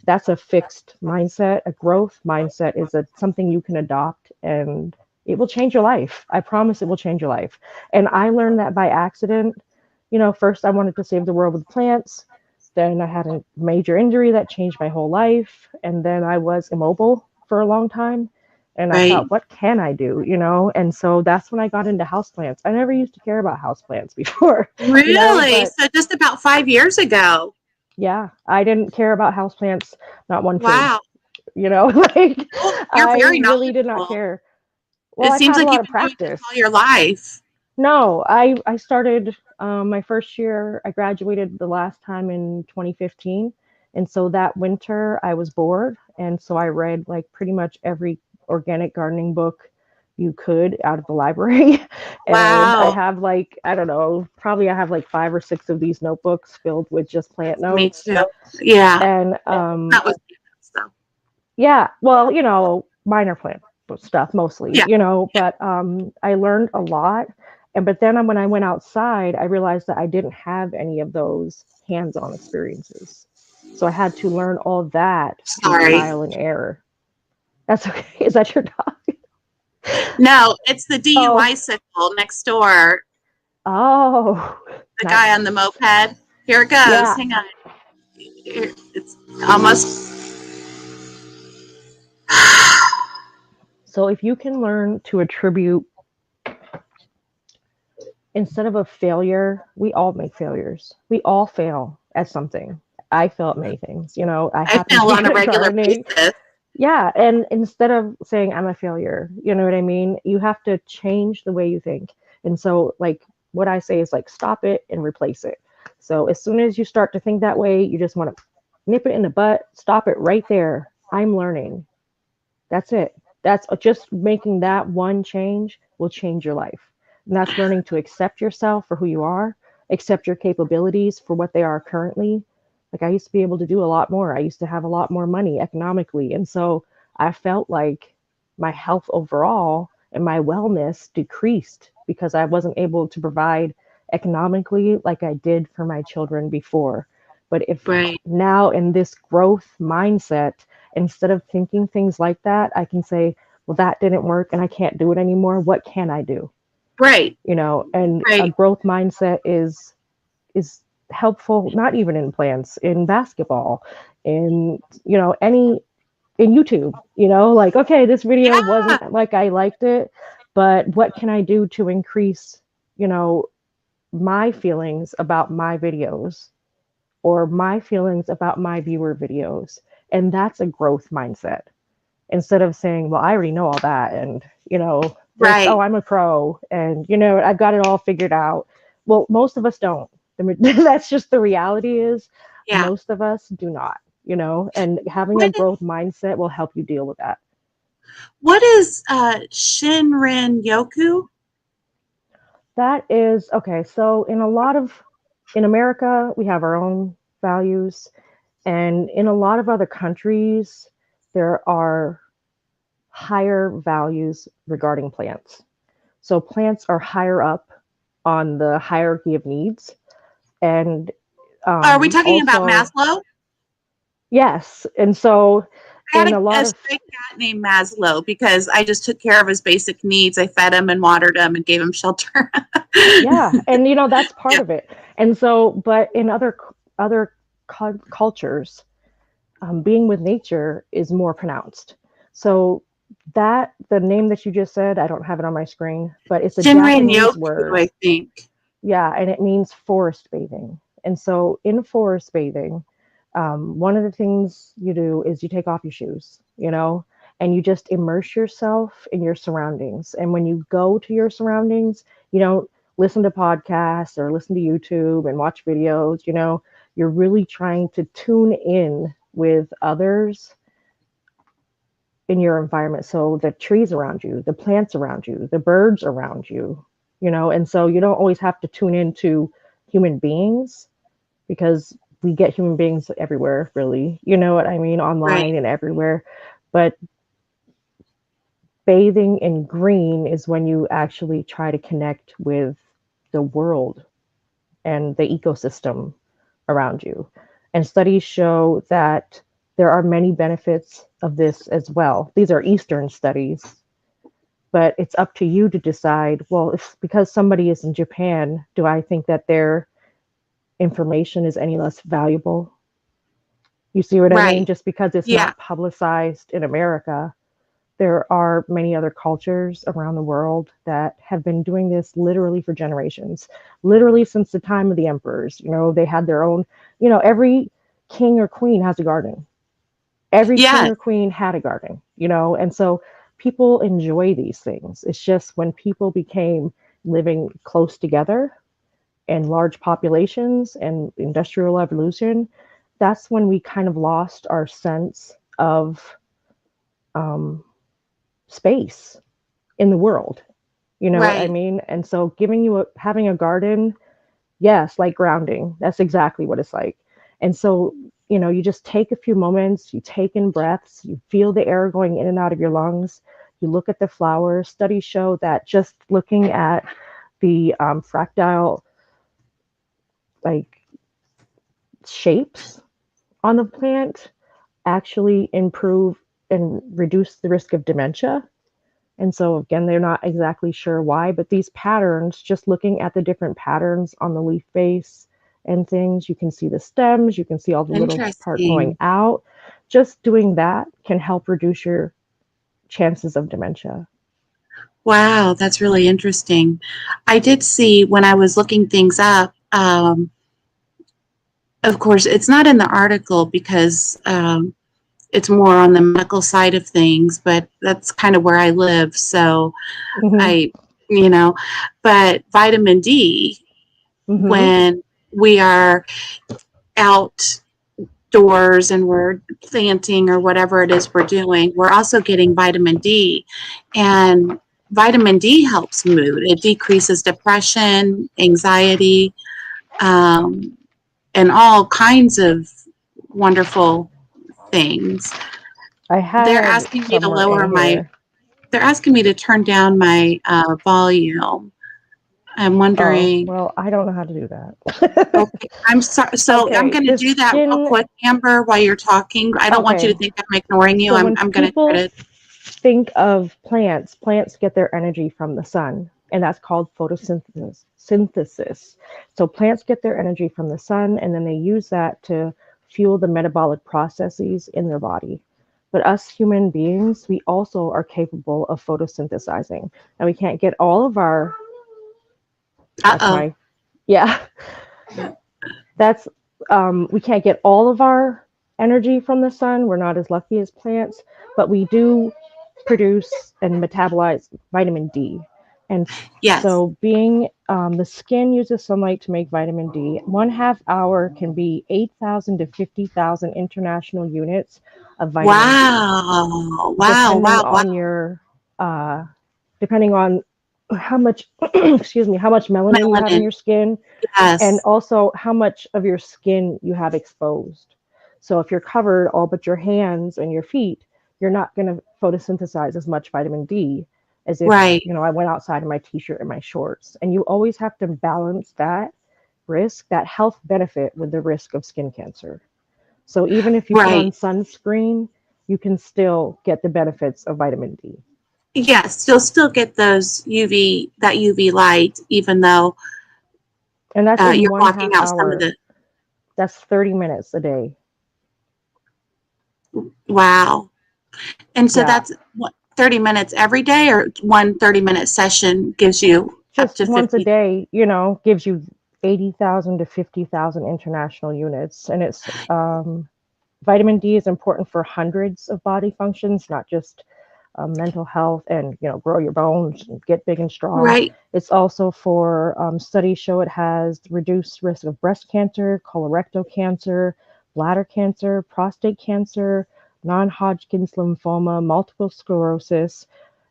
that's a fixed mindset. A growth mindset is something you can adopt, and it will change your life. I promise it will change your life. And I learned that by accident. First I wanted to save the world with plants, then I had a major injury that changed my whole life, and then I was immobile for a long time. And I Right. thought, what can I do? And so that's when I got into houseplants. I never used to care about houseplants before, Really? but So just about 5 years ago. yeah, I didn't care about houseplants, not one twig, Wow. like Well, you're I very really did not knowledgeable. care. Well, It I've seems had a like lot you've of been doing this all practice. your life. No, I started my first year. I graduated the last time in 2015, and so that winter I was bored, and so I read like pretty much every organic gardening book you could out of the library. And I Wow. have like, I don't know, probably I have like 5 or 6 of these notebooks filled with just plant Me notes. too. Yeah. And That was so. yeah, well, minor plant stuff mostly, Yeah. but I learned a lot. And but then when I went outside, I realized that I didn't have any of those hands-on experiences. So I had to learn all that through Sorry. trial and error. That's okay. Is that your dog? No, it's the Oh, DUI signal next door. oh, The guy on the nice. moped. Here it goes. Yeah. Hang on. It's almost. So if you can learn to attribute instead of a failure, we all make failures. We all fail at something. I fail at many things. I I happen to fail be on a good at regular gardening. basis. Yeah. And instead of saying I'm a failure, you know what I mean? You have to change the way you think. And so, like, what I say is like, stop it and replace it. So as soon as you start to think that way, you just want to nip it in the butt, stop it right there. I'm learning. That's it. That's just making that one change will change your life. And that's learning to accept yourself for who you are, accept your capabilities for what they are currently. Like I used to be able to do a lot more. I used to have a lot more money economically. And so I felt like my health overall and my wellness decreased because I wasn't able to provide economically like I did for my children before. But if Right. now in this growth mindset, instead of thinking things like that, I can say, well, that didn't work and I can't do it anymore. What can I do? Right. And a Right. growth mindset is helpful, not even in plants, in basketball, in any in YouTube, like, okay, this video Yeah. wasn't like I liked it, but what can I do to increase, my feelings about my videos or my feelings about my viewer videos? And that's a growth mindset instead of saying, well, I already know all that. And, this, oh, Right. I'm a pro and, I've got it all figured out. Well, most of us don't. That's just the reality is Yeah. most of us do not, and having a What growth mindset will help you deal with that. what is Shinrin Yoku? That is okay. So in America, we have our own values. And in a lot of other countries, there are higher values regarding plants. So plants are higher up on the hierarchy of needs. And Are we talking about also, Maslow? yes. And so I had in a lot a of, stray cat named Maslow because I just took care of his basic needs. I fed him and watered him and gave him shelter. yeah. And, that's part Yeah. of it. And so, but in other cultures, being with nature is more pronounced. So that the name that you just said, I don't have it on my screen, but it's a Shinrin Japanese Yoku, word. I think. Yeah, and it means forest bathing. And so in forest bathing, one of the things you do is you take off your shoes, and you just immerse yourself in your surroundings. And when you go to your surroundings, you don't listen to podcasts or listen to YouTube and watch videos, you're really trying to tune in with others in your environment. So the trees around you, the plants around you, the birds around you, and so you don't always have to tune into human beings because we get human beings everywhere, really. You know what I mean? Right. Online and everywhere. But bathing in green is when you actually try to connect with the world and the ecosystem around you. And studies show that there are many benefits of this as well. These are Eastern studies, but it's up to you to decide, well, if because somebody is in Japan, do I think that their information is any less valuable? You see what I mean? Right. Just because it's Yeah. not publicized in America, there are many other cultures around the world that have been doing this literally for generations, literally since the time of the emperors. They had their own, every king or queen has a garden. Every king Yes. or queen had a garden, and so people enjoy these things. It's just when people became living close together in large populations and industrial revolution, that's when we kind of lost our sense of um, space in the world. You know what I Right. mean? And so having a garden, yes, like grounding. That's exactly what it's like. And so, you just take a few moments, you take in breaths, you feel the air going in and out of your lungs, you look at the flowers. Studies show that just looking at the fractile like shapes on the plant actually improve and reduce the risk of dementia. And so again, they're not exactly sure why, but these patterns, just looking at the different patterns on the leaf base and things, you can see the stems, you can see all the little part going Interesting. out. Just doing that can help reduce your chances of dementia. Wow, that's really interesting. I did see when I was looking things up, of course, it's not in the article because it's more on the medical side of things, but that's kind of where I live. So Hmm. I, you know, but vitamin D, Hmm. when we are outdoors and we're planting or whatever it is we're doing, we're also getting vitamin D. And vitamin D helps mood. It decreases depression, anxiety, um, and all kinds of wonderful things. I They're had asking me to somewhere in lower my, here. they're asking me to turn down my volume. I'm Oh, wondering, well, I don't know how to do that. okay, I'm sorry. So I'm Okay, going to the do that real skin. quick, Amber, while you're talking. I don't want you Okay, to think I'm ignoring you. so when I'm going to try people to, think of plants get their energy from the sun, and that's called photosynthesis. So plants get their energy from the sun, and then they use that to fuel the metabolic processes in their body. But us human beings, we also are capable of photosynthesizing. And we can't get all of our, that's uh-oh. my, yeah, that's, we can't get all of our energy from the sun. We're not as lucky as plants, but we do produce and metabolize vitamin D. And Yes. so, being the skin uses sunlight to make vitamin D. 1/2 hour can be 8,000 to 50,000 international units of vitamin D, Wow. Wow. depending Wow. Wow. on your, uh, depending on how much, excuse me, how much melanin you have in Melanin. your skin, and Yes. also how much of your skin you have exposed. So if you're covered all but your hands and your feet, you're not going to photosynthesize as much vitamin D as if, Right. I went outside in my t-shirt and my shorts. And you always have to balance that risk, that health benefit with the risk of skin cancer. So even if you put on Right. sunscreen, you can still get the benefits of vitamin D. Yes. You'll still get that UV light, even though And that's in you're one blocking half out some of hour. the, That's 30 minutes a day. wow. And so Yeah. that's what, 30 minutes every day, or one 30-minute session gives you up Just to once a 50? day, gives you 80,000 to 50,000 international units. And it's vitamin D is important for hundreds of body functions, not just mental health and, grow your bones and get big and strong. Right. It's also for studies show it has reduced risk of breast cancer, colorectal cancer, bladder cancer, prostate cancer, non-Hodgkin's lymphoma, multiple sclerosis.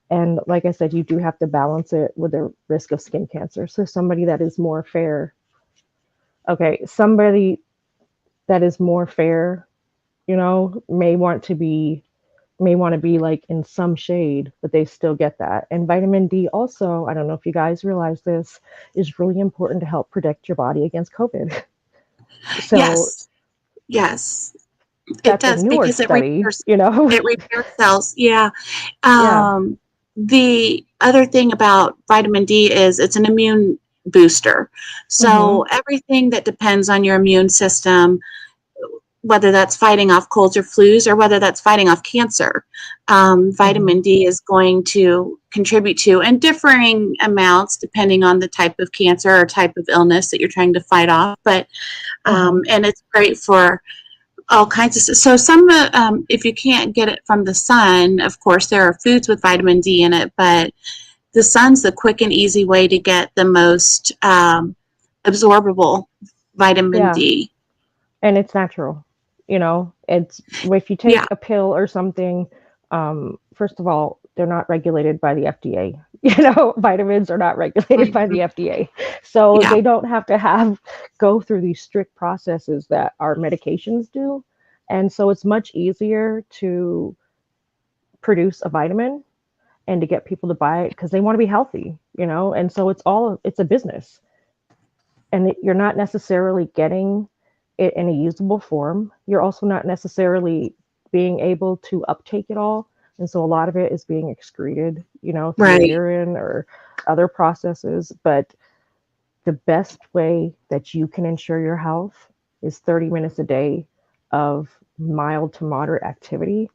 And like I said, you do have to balance it with the risk of skin cancer. So somebody that is more fair, okay, somebody that is more fair, may want to be like in some shade, but they still get that. And vitamin D also, I don't know if you guys realize this, is really important to help protect your body against COVID. So Yes. Yes. It that's a does newer because study, you know? it repairs cells. Yeah. Yeah. Um, the other thing about vitamin D is it's an immune booster. Hmm. So everything that depends on your immune system, whether that's fighting off colds or flus or whether that's fighting off cancer, Hmm. vitamin D is going to contribute to, in differing amounts depending on the type of cancer or type of illness that you're trying to fight off. But Hmm. and it's great for all kinds of stuff. So if you can't get it from the sun, of course there are foods with vitamin D in it, but the sun's the quick and easy way to get the most absorbable vitamin Yeah. D. And it's natural. It's if you Yeah. take a pill or something, first of all, they're not regulated by the FDA. You know, vitamins are not regulated by the FDA. So Yeah. they don't have to go through these strict processes that our medications do. And so it's much easier to produce a vitamin and to get people to buy it because they want to be healthy, you know? And so it's a business. And you're not necessarily getting it in a usable form. You're also not necessarily being able to uptake it all. And so a lot of it is being excreted, you know, through Right. urine or other processes. But the best way that you can ensure your health is 30 minutes a day of mild to moderate activity.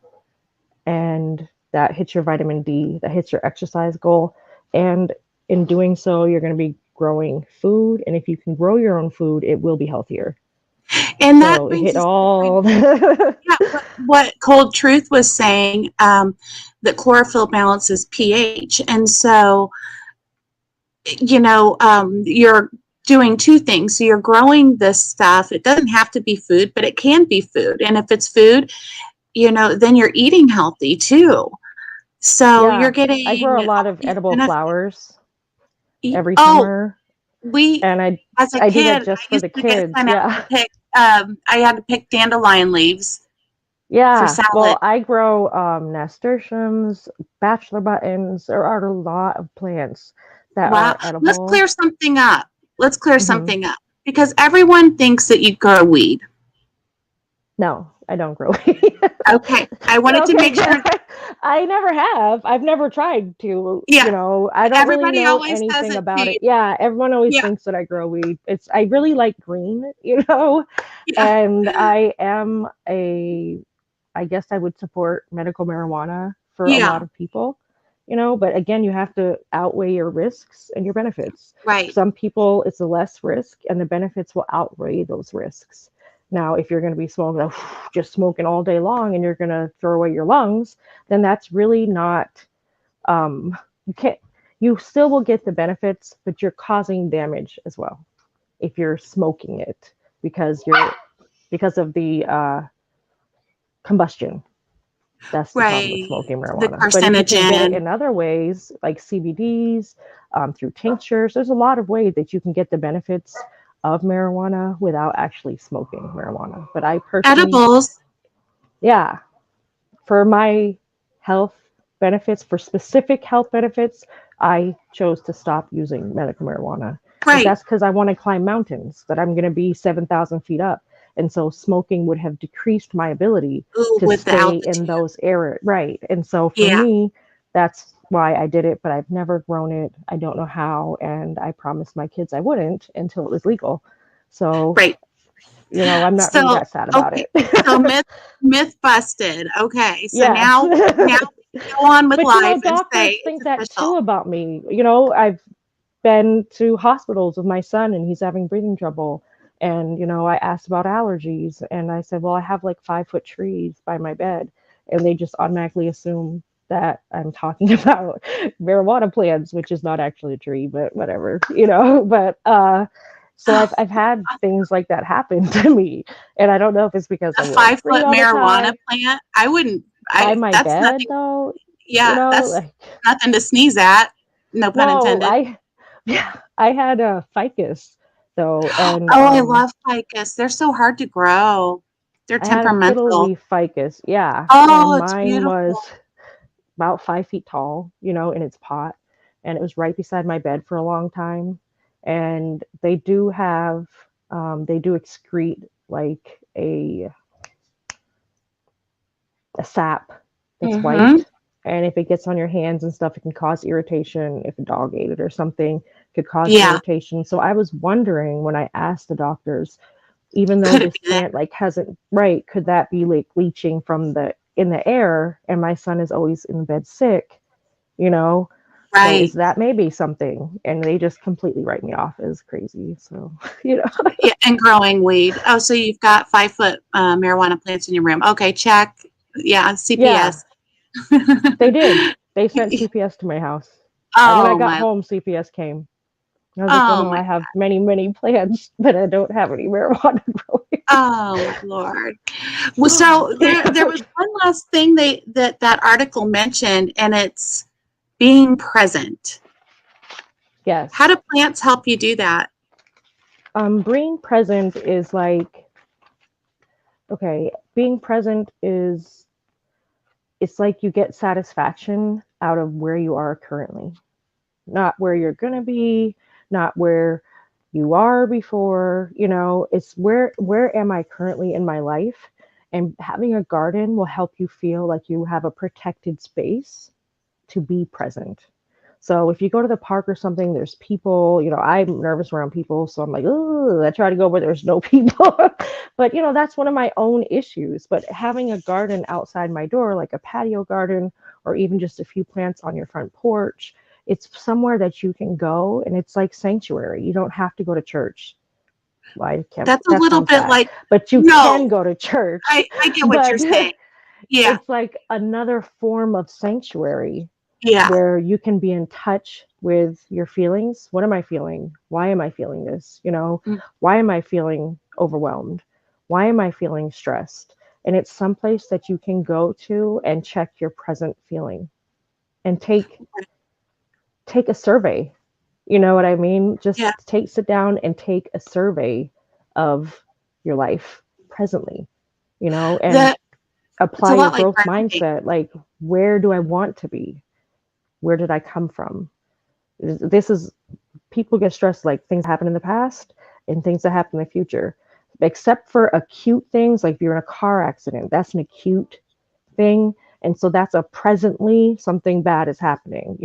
And that hits your vitamin D, that hits your exercise goal. And in doing so, you're going to be growing food. And if you can grow your own food, it will be healthier. And that So it brings hit us to the point. all. Yeah, what Cold Truth was saying, that chlorophyll balances pH. And so, you're doing two things. So you're growing this stuff. It doesn't have to be food, but it can be food. And if it's food, then you're eating healthy too. So you're Yeah, I getting grow a lot all of these edible benefits. flowers every Oh, summer, we, and I as a I do that kid, just I for used the to get kids. sent out to Yeah. pick, I had to pick dandelion leaves for Yeah, salad. well, I grow nasturtiums, bachelor buttons. There are a lot of plants that Wow. are Let's edible. clear something up. Let's clear Hmm. something up because everyone thinks that you grow weed. No, I don't grow weed. Okay. I wanted to make Okay. sure. I never have. I've never tried to, Yeah. I don't really Everybody know always says anything it to about you. it. Yeah, everyone always Yeah. thinks that I grow weed. I really like green, Yeah. and I guess I would support medical marijuana for a lot Yeah. of people, but again, you have to outweigh your risks and your benefits. For Right. some people, it's a less risk and the benefits will outweigh those risks. Now, if you're going to be smoking, just smoking all day long and you're going to throw away your lungs, then that's really not, you can't, you still will get the benefits, but you're causing damage as well if you're smoking it because of the combustion. That's the problem with Right. smoking The marijuana. But if you can get it carcinogen. in other ways, like CBDs, through tinctures, there's a lot of ways that you can get the benefits of marijuana without actually smoking marijuana. But I personally, Edibles. yeah, for my health benefits, for specific health benefits, I chose to stop using medical marijuana. But Right. that's because I want to climb mountains, that I'm going to be 7,000 feet up. And so smoking would have decreased my ability Ooh, to with the stay in altitude. those areas. Right. And so for Yeah. me, that's why I did it, but I've never grown it. I don't know how. And I promised my kids I wouldn't until it was legal. So, Right. I'm not really So, that sad about okay. it. So myth busted. Okay. So Yes. now we can go on with But life and doctors say it's think that too official. about me. I've been to hospitals with my son and he's having breathing trouble. And, I asked about allergies and I said, well, I have like 5-foot trees by my bed. And they just automatically assume that I'm talking about marijuana plants, which is not actually a tree, but whatever, But so I've had things like that happen to me. And I don't know if it's because A I'm wearing green 5-foot all the marijuana time plant. I wouldn't. by I. my That's bed nothing. though, That's like nothing to sneeze at. No pun no, intended. yeah, I had a ficus though, and Oh, I love ficus. They're so hard to grow. They're I had a fiddle temperamental. leaf ficus, yeah, and Oh, it's mine was beautiful. about 5 feet tall, in its pot, and it was right beside my bed for a long time. And they do excrete like a sap that's Mm-hmm. white. And if it gets on your hands and stuff, it can cause irritation. If a dog ate it or something, it could cause Yeah. irritation. So I was wondering when I asked the doctors, even though Could it this be that? plant like hasn't right, could that be like leaching from the in the air? And my son is always in bed sick, you know. So is Right. that maybe something? And they just completely write me off as crazy. So, you know. Yeah, and growing weed. Oh, so you've got 5-foot marijuana plants in your room. Okay, check. Yeah, Yeah, CPS. they did. They sent CPS to my house. When I Oh got my. home, CPS came. I was like, well, Oh no, my. I have many, many plants, but I don't have any marijuana growing. Oh my Lord. Well, so there was one last thing that article mentioned, and it's being present. Yes. How do plants help you do that? Being present is like, okay, being present is, it's like you get satisfaction out of where you are currently, not where you're going to be, not where you are before, it's where am I currently in my life? And having a garden will help you feel like you have a protected space to be present. So if you go to the park or something, there's people, I'm nervous around people. So I'm like, oh, I try to go where there's no people. But, that's one of my own issues. But having a garden outside my door, like a patio garden, or even just a few plants on your front porch, it's somewhere that you can go, and it's like sanctuary. You don't have to go to church. Well, I can't, That's a that little sounds bit bad, like, but you can no, go to church. I get what you're But saying. Yeah, it's like another form of sanctuary yeah, where you can be in touch with your feelings. What am I feeling? Why am I feeling this? mm, Why am I feeling overwhelmed? Why am I feeling stressed? And it's someplace that you can go to and check your present feeling and take a survey. You know what I mean? Just yeah. sit down and take a survey of your life presently, and That it's a apply your lot like growth grounding. mindset. Like, where do I want to be? Where did I come from? This is, people get stressed like things happen in the past and things that happen in the future. Except for acute things, like if you're in a car accident, that's an acute thing. And so that's a presently something bad is happening,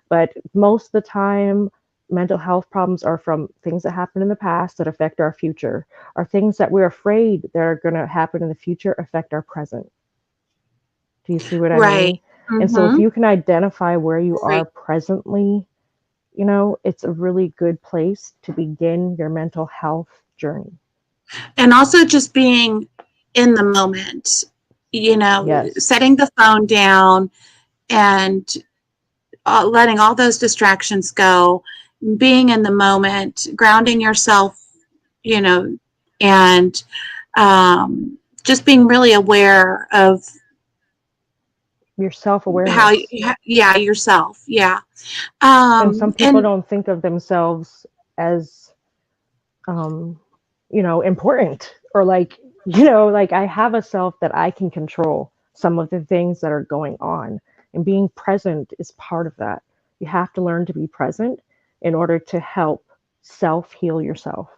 But most of the time, mental health problems are from things that happened in the past that affect our future, or things that we're afraid that are going to happen in the future affect our present. Do you see what I Right. mean? And so if Mm-hmm. you can identify where you Right. are presently, it's a really good place to begin your mental health journey. And also just being in the moment, Yes. setting the phone down and letting all those distractions go, being in the moment, grounding yourself, you know, and just being really aware of Your how, self-awareness. yeah, yourself. Yeah. And some people And don't think of themselves as, um, important, or like, like I have a self that I can control some of the things that are going on. And being present is part of that. You have to learn to be present in order to help self heal yourself.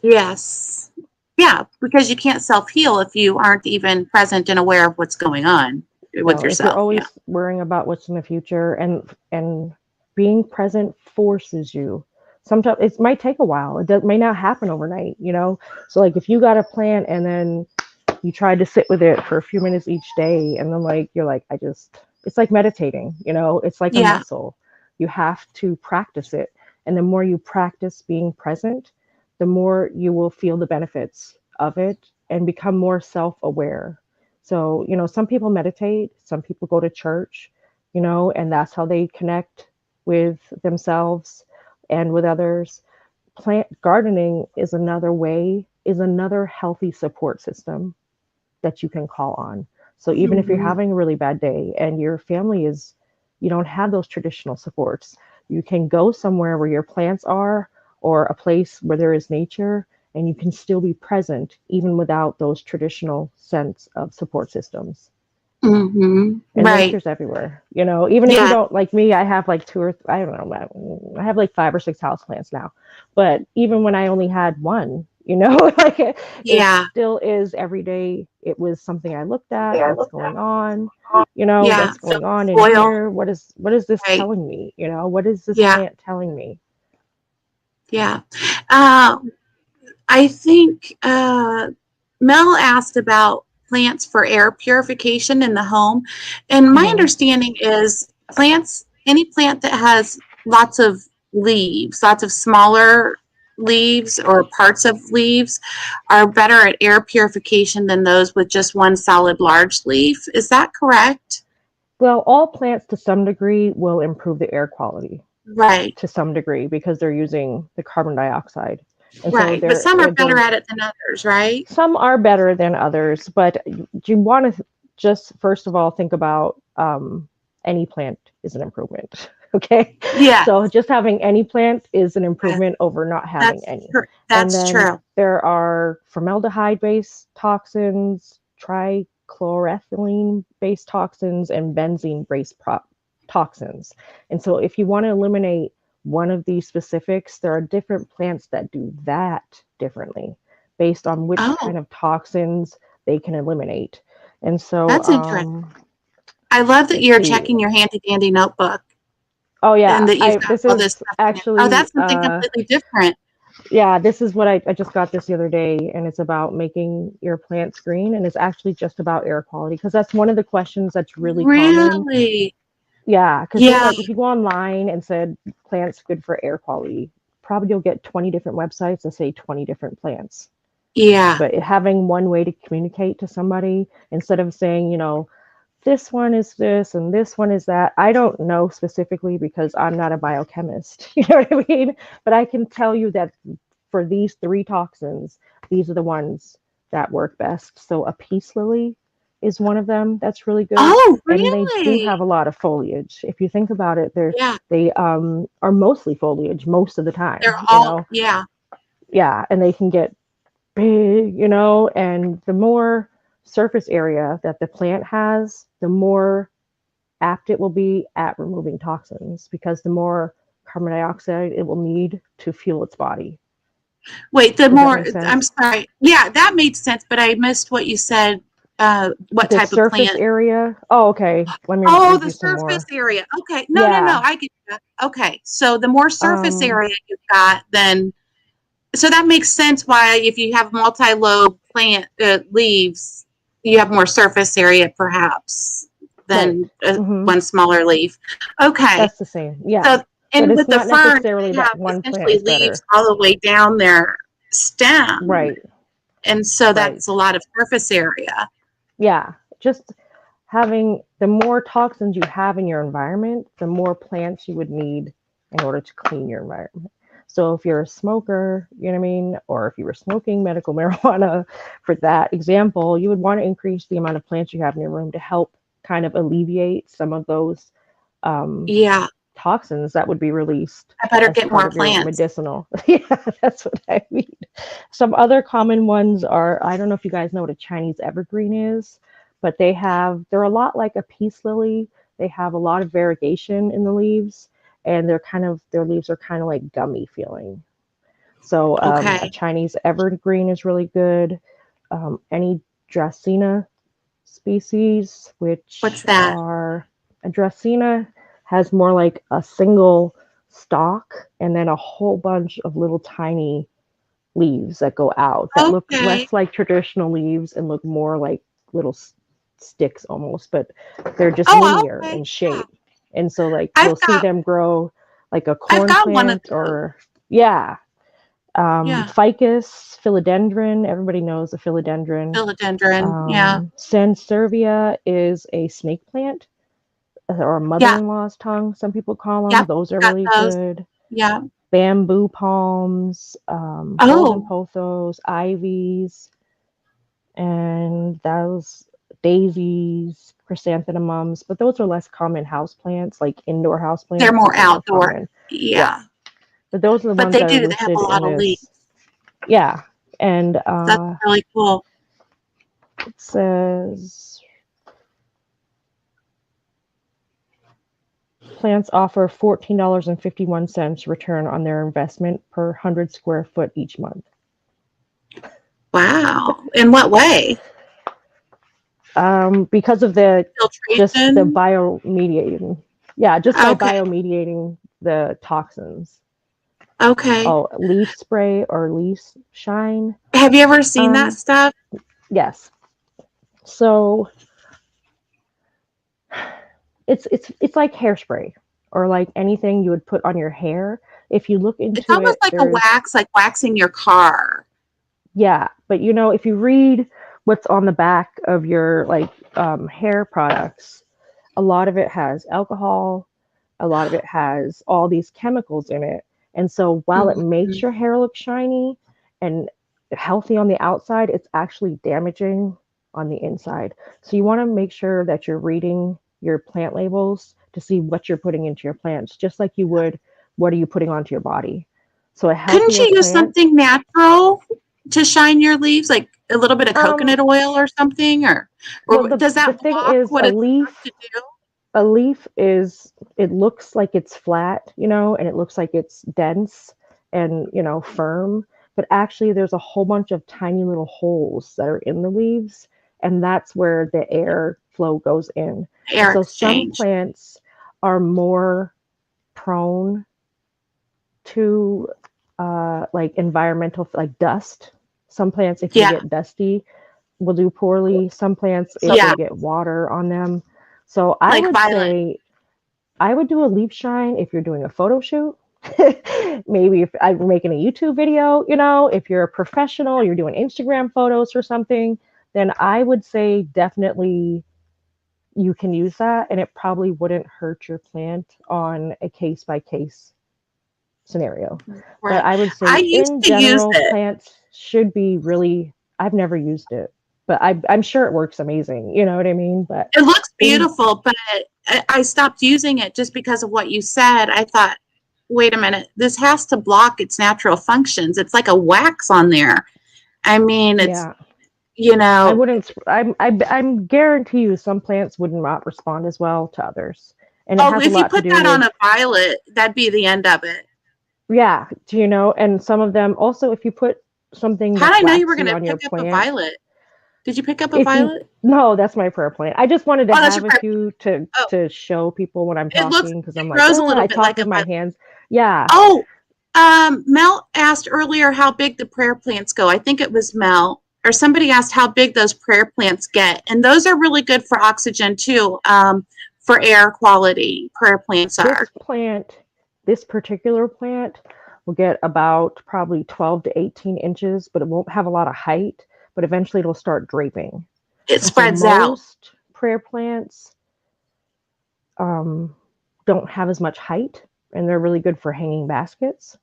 yes, yeah, because you can't self heal if you aren't even present and aware of what's going on with No, if you're yourself. Yeah. always worrying about what's in the future, and being present forces you. Sometimes it might take a while. May not happen overnight, So like if you got a plan and then you tried to sit with it for a few minutes each day, and then like you're like, it's like meditating, it's like a Yeah. muscle. You have to practice it. And the more you practice being present, the more you will feel the benefits of it and become more self-aware. So, some people meditate, some people go to church, and that's how they connect with themselves and with others. Plant gardening is another way, is another healthy support system that you can call on. So even if you're Mm-hmm. having a really bad day and your family is, you don't have those traditional supports, you can go somewhere where your plants are, or a place where there is nature, and you can still be present even without those traditional sense of support systems. Mm-hmm. And Right. nature's everywhere, even if you Yeah. don't, like me, I have like I don't know, I have like 5 or 6 houseplants now. But even when I only had one, like it Yeah. still is every day. It was something I looked at. What's going on? Yeah. What's going on in Oil. here? What is this Right. telling me? What is this Yeah. plant telling me? Yeah. Uh, I think Mel asked about plants for air purification in the home. And my Hmm. understanding is plants, any plant that has lots of leaves, lots of smaller leaves or parts of leaves, are better at air purification than those with just one solid large leaf. Is that correct? Well, all plants to some degree will improve the air quality Right. to some degree because they're using the carbon dioxide. And so Right. But some are better they're at it than others, right? some are better than others, but you want to just first of all think about any plant is an improvement. Okay, Yeah. so just having any plant is an improvement over not having That's any. true. And That's then true. there are formaldehyde-based toxins, trichloroethylene-based toxins, and benzene-based toxins. And so if you want to eliminate one of these specifics, there are different plants that do that differently based on which Oh, kind of toxins they can eliminate. And so, that's interesting. I love that let's you're see. checking your handy dandy notebook Oh and yeah, that you've got this all this is stuff in there. Oh, actually that's something completely different. yeah, this is what I just got this the other day, and it's about making your plants green, and it's actually just about air quality because that's one of the questions that's really common. Really? Yeah, because Yeah. like if you go online and said plants good for air quality, probably you'll get 20 different websites that say 20 different plants. Yeah. But having one way to communicate to somebody instead of saying, this one is this and this one is that. I don't know specifically because I'm not a biochemist. You know what I mean? But I can tell you that for these three toxins, these are the ones that work best. So a peace lily is one of them that's really good. Oh, And they do really? have a lot of foliage. If you think about it, Yeah. they are mostly foliage most of the They're time, all, yeah. Yeah, and they can get big, and the more surface area that the plant has, the more apt it will be at removing toxins because the more carbon dioxide it will need to fuel its body. Wait, Does that make I'm sense? sorry. Yeah, that made sense, but I missed what you said. What The type of surface plant? area. Oh, okay. Let me Oh, read the you some surface more. area. Okay. No, no, no. Yeah. I get that. Okay. So the more surface Um, area you've got, then so that makes sense why if you have multi-lobe plant leaves, you have more surface area perhaps right. than Hmm. one smaller leaf. Okay. That's the same. Yeah. So, But and it's with the not fern, necessarily they that have one plant essentially is leaves better. all the way down their stem. Right. And so Right. that's a lot of surface area. Yeah. Just having the more toxins you have in your environment, the more plants you would need in order to clean your environment. So if you're a smoker, you know what I mean, or if you were smoking medical marijuana, for that example, you would want to increase the amount of plants you have in your room to help kind of alleviate some of those um, Yeah. toxins that would be released I better as get part more of your plants. medicinal. Yeah, that's what I mean. Some other common ones are, I don't know if you guys know what a Chinese evergreen is, but they're a lot like a peace lily. They have a lot of variegation in the leaves, and their leaves are kind of like gummy feeling. So a Okay. Chinese evergreen is really good. Any Dracaena species, What's which that? are a Dracaena has more like a single stalk and then a whole bunch of little tiny leaves that go out that look Okay. less like traditional leaves and look more like little sticks almost, but they're just Oh, linear okay. in Yeah. shape. And so like I've you'll see got them grow like a I've corn got one of plant those. or yeah. Yeah. Ficus, philodendron, everybody knows a philodendron. Philodendron. Yeah. Sansevieria is a snake plant or a Yeah. mother-in-law's tongue, some people call them. Yep. Those are Got really those. good. Yeah. Bamboo palms, golden Oh. pothos, ivies, and those daisies, chrysanthemums, but those are less common house plants, like indoor house They're plants. more Those are more outdoor. common. Yeah, Yeah. but those are the But ones they that are do. They have a listed in lot of leaves. this. Yeah, and That's really cool. it says plants offer $14.51 return on their investment per 100 square foot each month. Wow. In what way? Because of just the Filtration? biomediating. Yeah, just by Okay. biomediating the toxins. Okay. Oh, leaf spray or leaf shine. Have you ever seen that Um, stuff? yes. So it's like hairspray or like anything you would put on your hair. If you look It's into almost it, like a wax, like waxing your car. yeah, but if you read what's on the back of your hair products, a lot of it has alcohol, a lot of it has all these chemicals in it, And so while it makes Mhm. your hair look shiny and healthy on the outside, it's actually damaging on the inside. So you want to make sure that you're reading your plant labels to see what you're putting into your plants, just like you would what are you putting onto your body. So a Couldn't healthier you use plant, something natural to shine your leaves, like a little bit of um, coconut oil or something, well, or does the that thing block is what it's supposed to do? a leaf is, it looks like it's flat, and it looks like it's dense and, firm, but actually there's a whole bunch of tiny little holes that are in the leaves, and that's where the air flow goes in. And Air so some exchange. plants are more prone to like environmental, like dust. Some plants, if they Yeah. get dusty, will do poorly. Some plants, if Yeah. they get water on them. So I Like would violet. say I would do a leaf shine if you're doing a photo shoot. Maybe if I'm making a YouTube video, if you're a professional, you're doing Instagram photos or something, then I would say definitely you can use that, and it probably wouldn't hurt your plant on a case by case scenario. But Right. I would I say used in to use general, it. plants should be really, I've never used it, but I'm sure it works amazing. You know what I mean? But It looks in beautiful, but I stopped using it just because of what you said. I thought, wait a minute, this has to block its natural functions. It's like a wax on there. I mean, it's, Yeah, you I know, wouldn't. I'm guarantee you some plants would not respond as well to others, and it oh, has a if you lot to put do that on with, a violet, that'd be the end of it. yeah, and some of them also, if you put something How that's did I know you were waxy going to on your pick up a plant, violet? Did you pick up a if you violet? no, that's my prayer plant. I just wanted to Oh, that's your have a prayer. few to Oh, show people when I'm it looks, talking, because I'm it like, grows a little I bit talk like a with my violet. hands. Yeah, Oh, Mel asked earlier how big the prayer plants go. I think it was Mel or somebody asked how big those prayer plants get, and those are really good for oxygen too, for air quality. Prayer plants this are. plant, this particular plant will get about probably 12 to 18 inches, but it won't have a lot of height, but eventually it'll start draping. It And so spreads out, most prayer plants don't have as much height, and they're really good for hanging baskets.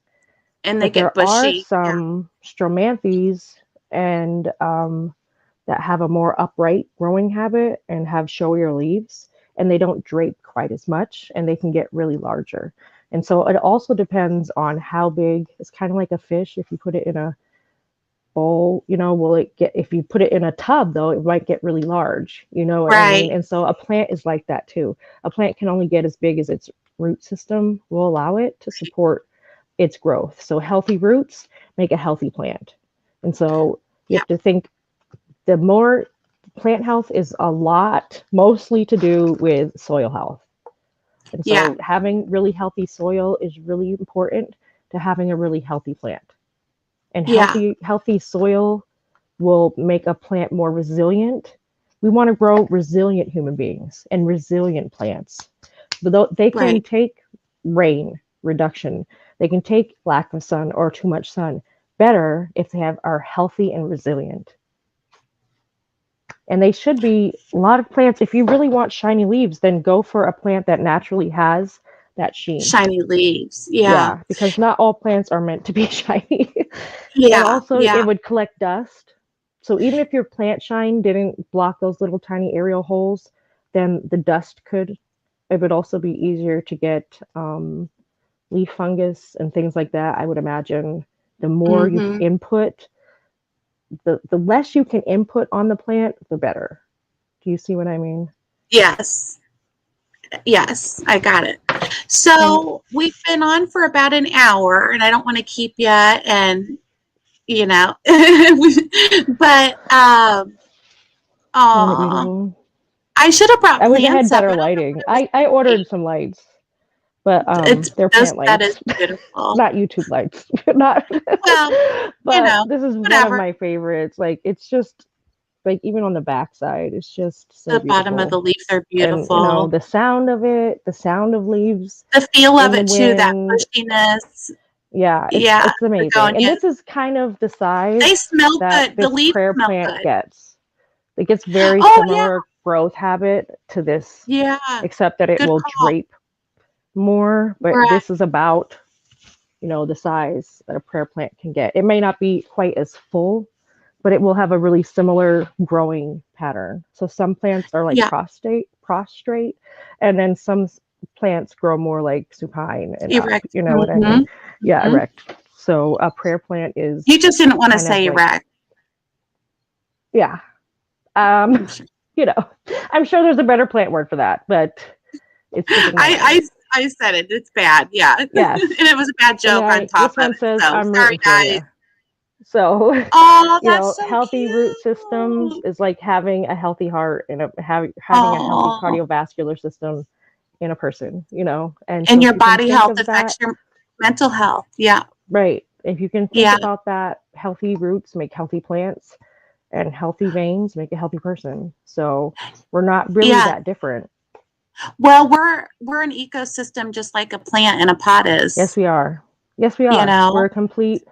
and they But get there are bushy. Yeah, some stromanthes and that have a more upright growing habit and have showier leaves, and they don't drape quite as much, and they can get really larger. And so it also depends on how big. It's kind of like a fish. If you put it in a bowl, will it get, if you put it in a tub though, it might get really large, you know what I mean? right. And so a plant is like that too. A plant can only get as big as its root system will allow it to support its growth. So healthy roots make a healthy plant. And so you Yeah, have to think, the more plant health is a lot mostly to do with soil health. And yeah, so having really healthy soil is really important to having a really healthy plant. And yeah, healthy soil will make a plant more resilient. We want to grow resilient human beings and resilient plants. But they can right. take rain reduction. They can take lack of sun or too much sun better if they are healthy and resilient. And they should be, a lot of plants, if you really want shiny leaves, then go for a plant that naturally has that sheen. Shiny leaves. Yeah, Yeah, because not all plants are meant to be shiny. And yeah, also, it yeah, would collect dust. So even if your plant shine didn't block those little tiny aerial holes, then the dust could. It would also be easier to get leaf fungus and things like that. I would imagine the more you mm-hmm. input, the less you can input on the plant, the better. Do you see what I mean? Yes, yes, I got it. And So we've been on for about an hour, and I don't want to keep you, and you know, but isn't it aw, beautiful? I should have brought I wish I had plants up. better I don't know lighting. where those I plants. ordered some lights, but It's they're those. plant That is lights, beautiful. not YouTube lights. Not. Well, But this is one of whatever. my favorites. Like, it's just like, even on the backside, it's just so The bottom of the beautiful. leaves are And beautiful. the sound of it, the sound of leaves The feel of in the it too, that wind. bushiness. Yeah, it's Yeah, amazing. And begonias. this is kind of the size They smell that good. The this leaves prayer smell plant good. gets. It gets very Oh yeah, similar growth habit to this, yeah. except that it Good will call. drape more. But Right. this is about the size that a prayer plant can get. It may not be quite as full, but it will have a really similar growing pattern. So some plants are like Yeah. prostrate, and then some plants grow more like supine and Erect. up. You know what I mean? Yeah, erect. So a prayer plant is. He just didn't want to kind of say like- erect. Yeah. I'm sure there's a better plant word for that, but it's sticking my mind. I said it. It's bad. Yeah. Yes. And it was a bad joke on top This one of it. says, So I'm sorry, rooting for guys. you. So, Oh, that's so healthy cute. root systems is like having a healthy heart and having a healthy cardiovascular system in a person, and so your if you can body think health of affects that, your mental health. Yeah. right. If you can think Yeah. about that, healthy roots make healthy plants, and healthy veins make a healthy person. So we're not really that different. Well, we're an ecosystem just like a plant and a pot is. Yes, we are. We're a complete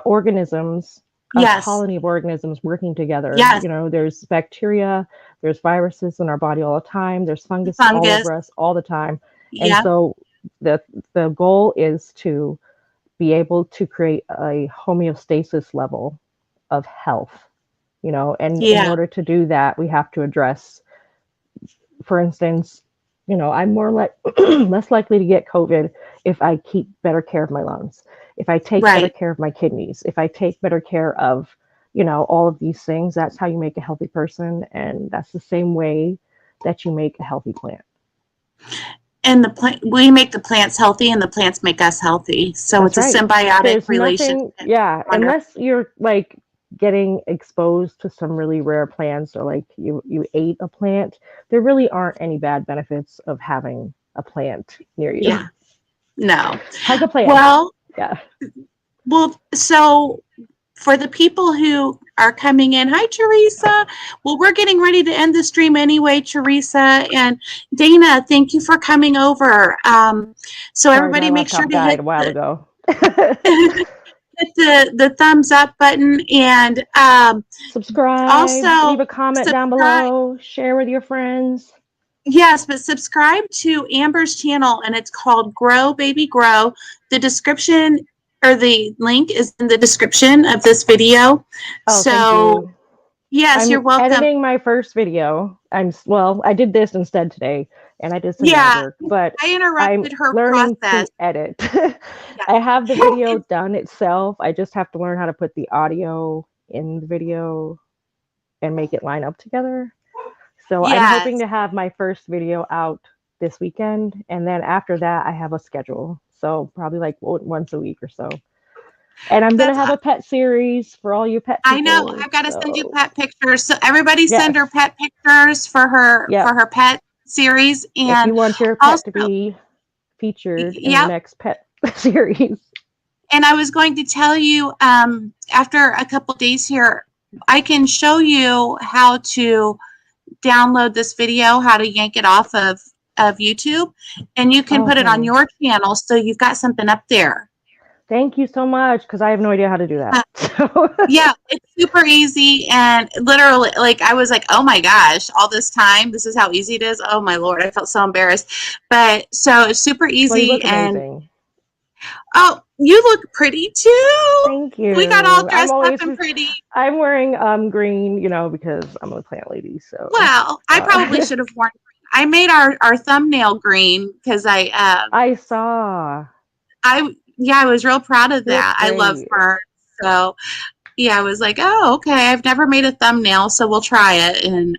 organisms, a colony of organisms working together. Yes. There's bacteria, there's viruses in our body all the time, there's fungus. all over us all the time. And so the goal is to be able to create a homeostasis level of health, and in order to do that, we have to address, for instance, I'm more less likely to get COVID if I keep better care of my lungs, if I take better care of my kidneys, if I take better care of, all of these things. That's how you make a healthy person. And that's the same way that you make a healthy plant. And we make the plants healthy and the plants make us healthy. So it's a symbiotic relationship. Unless you're like getting exposed to some really rare plants, or like you ate a plant, there really aren't any bad benefits of having a plant near you. Yeah. No. Hug a plant. Well, yeah. Well, so for the people who are coming in, hi, Teresa. Well, we're getting ready to end the stream anyway, Teresa. And Dana, thank you for coming over. So everybody make sure to hit a while ago. hit the thumbs up button and subscribe. Also, leave a comment down below. Share with your friends. Yes, but subscribe to Amber's channel, and it's called Grow Baby Grow. The description or the link is in the description of this video. Oh, so thank you. Yes, you're welcome. Editing my first video. I did this instead today, and I did some work, but I interrupted her learning process. to edit. I have the video done itself. I just have to learn how to put the audio in the video and make it line up together. So I'm hoping to have my first video out this weekend, and then after that I have a schedule. So probably like once a week or so. And I'm going to have a pet series for all you pet people. I know. I've got to send you pet pictures. So everybody send her pet pictures for her pet series. And if you want your pet to be featured in the next pet series. And I was going to tell you, after a couple days here, I can show you how to download this video, how to yank it off of YouTube, and you can put it on your channel, so you've got something up there. Thank you so much, because I have no idea how to do that. Yeah, it's super easy, and literally, like, I was like, oh my gosh, all this time, this is how easy it is. Oh my Lord, I felt so embarrassed. But so it's super easy. Well, you look amazing. Oh, you look pretty too. Thank you. We got all dressed up and pretty. I'm wearing green, because I'm a plant lady. So well, I probably should have worn. I made our thumbnail green because I saw. I was real proud of that. I love ferns, so yeah, I was like, oh, okay. I've never made a thumbnail, so we'll try it. And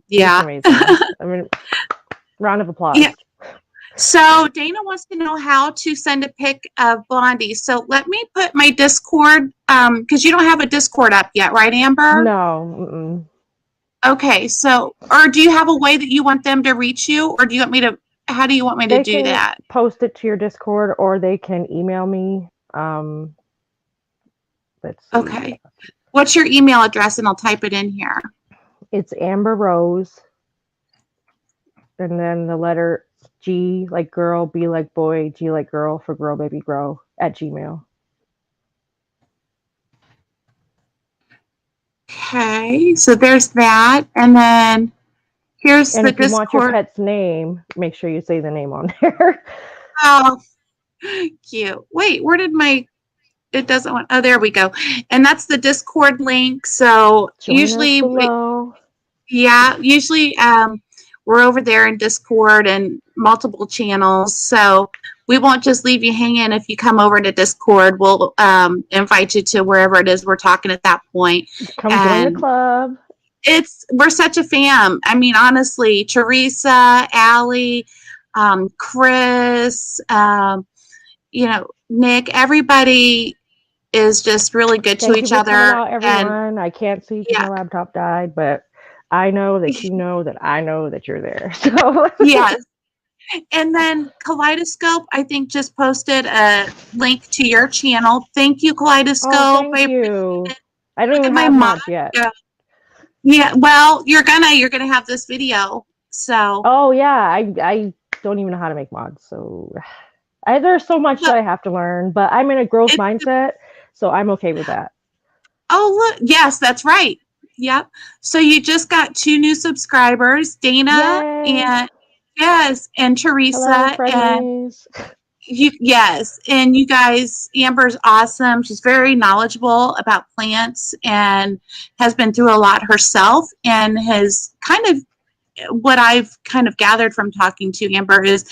yeah, amazing. I mean, round of applause. Yeah. So Dana wants to know how to send a pic of Blondie. So let me put my Discord, because you don't have a Discord up yet, right, Amber? No. Mm-mm. Okay, so, or do you have a way that you want them to reach you, or do you want me to, how do you want me to do that? Post it to your Discord, or they can email me. Let's see. Okay. What's your email address? And I'll type it in here. It's Amber Rose, and then the letter G like girl, B like boy, G like girl for Grow Baby Grow @gmail. Okay, so there's that, and then here's the Discord. If you want your pet's name, make sure you say the name on there. Oh, Cute. Wait, where did it doesn't want, oh, there we go. And that's the Discord link. So Join us below. usually we're over there in Discord and multiple channels. So we won't just leave you hanging if you come over to Discord. We'll invite you to wherever it is we're talking at that point. Come join the club. We're such a fam. I mean, honestly, Teresa, Allie, Chris, Nick, everybody is just really good to each other. Out, everyone. I can't see because my laptop died, but I know that you know that I know that you're there. So yes. And then Kaleidoscope, I think, just posted a link to your channel. Thank you, Kaleidoscope. Oh, thank you. I don't even have mods yet. Yeah, well, you're gonna have this video. So. Oh yeah, I don't even know how to make mods. So there's so much that I have to learn, but I'm in a growth mindset, so I'm okay with that. Oh look, yes, that's right. Yep. So you just got 2 new subscribers, Dana. Yay. And Teresa. Hello, and and you guys, Amber's awesome. She's very knowledgeable about plants and has been through a lot herself, and has kind of, what I've kind of gathered from talking to Amber is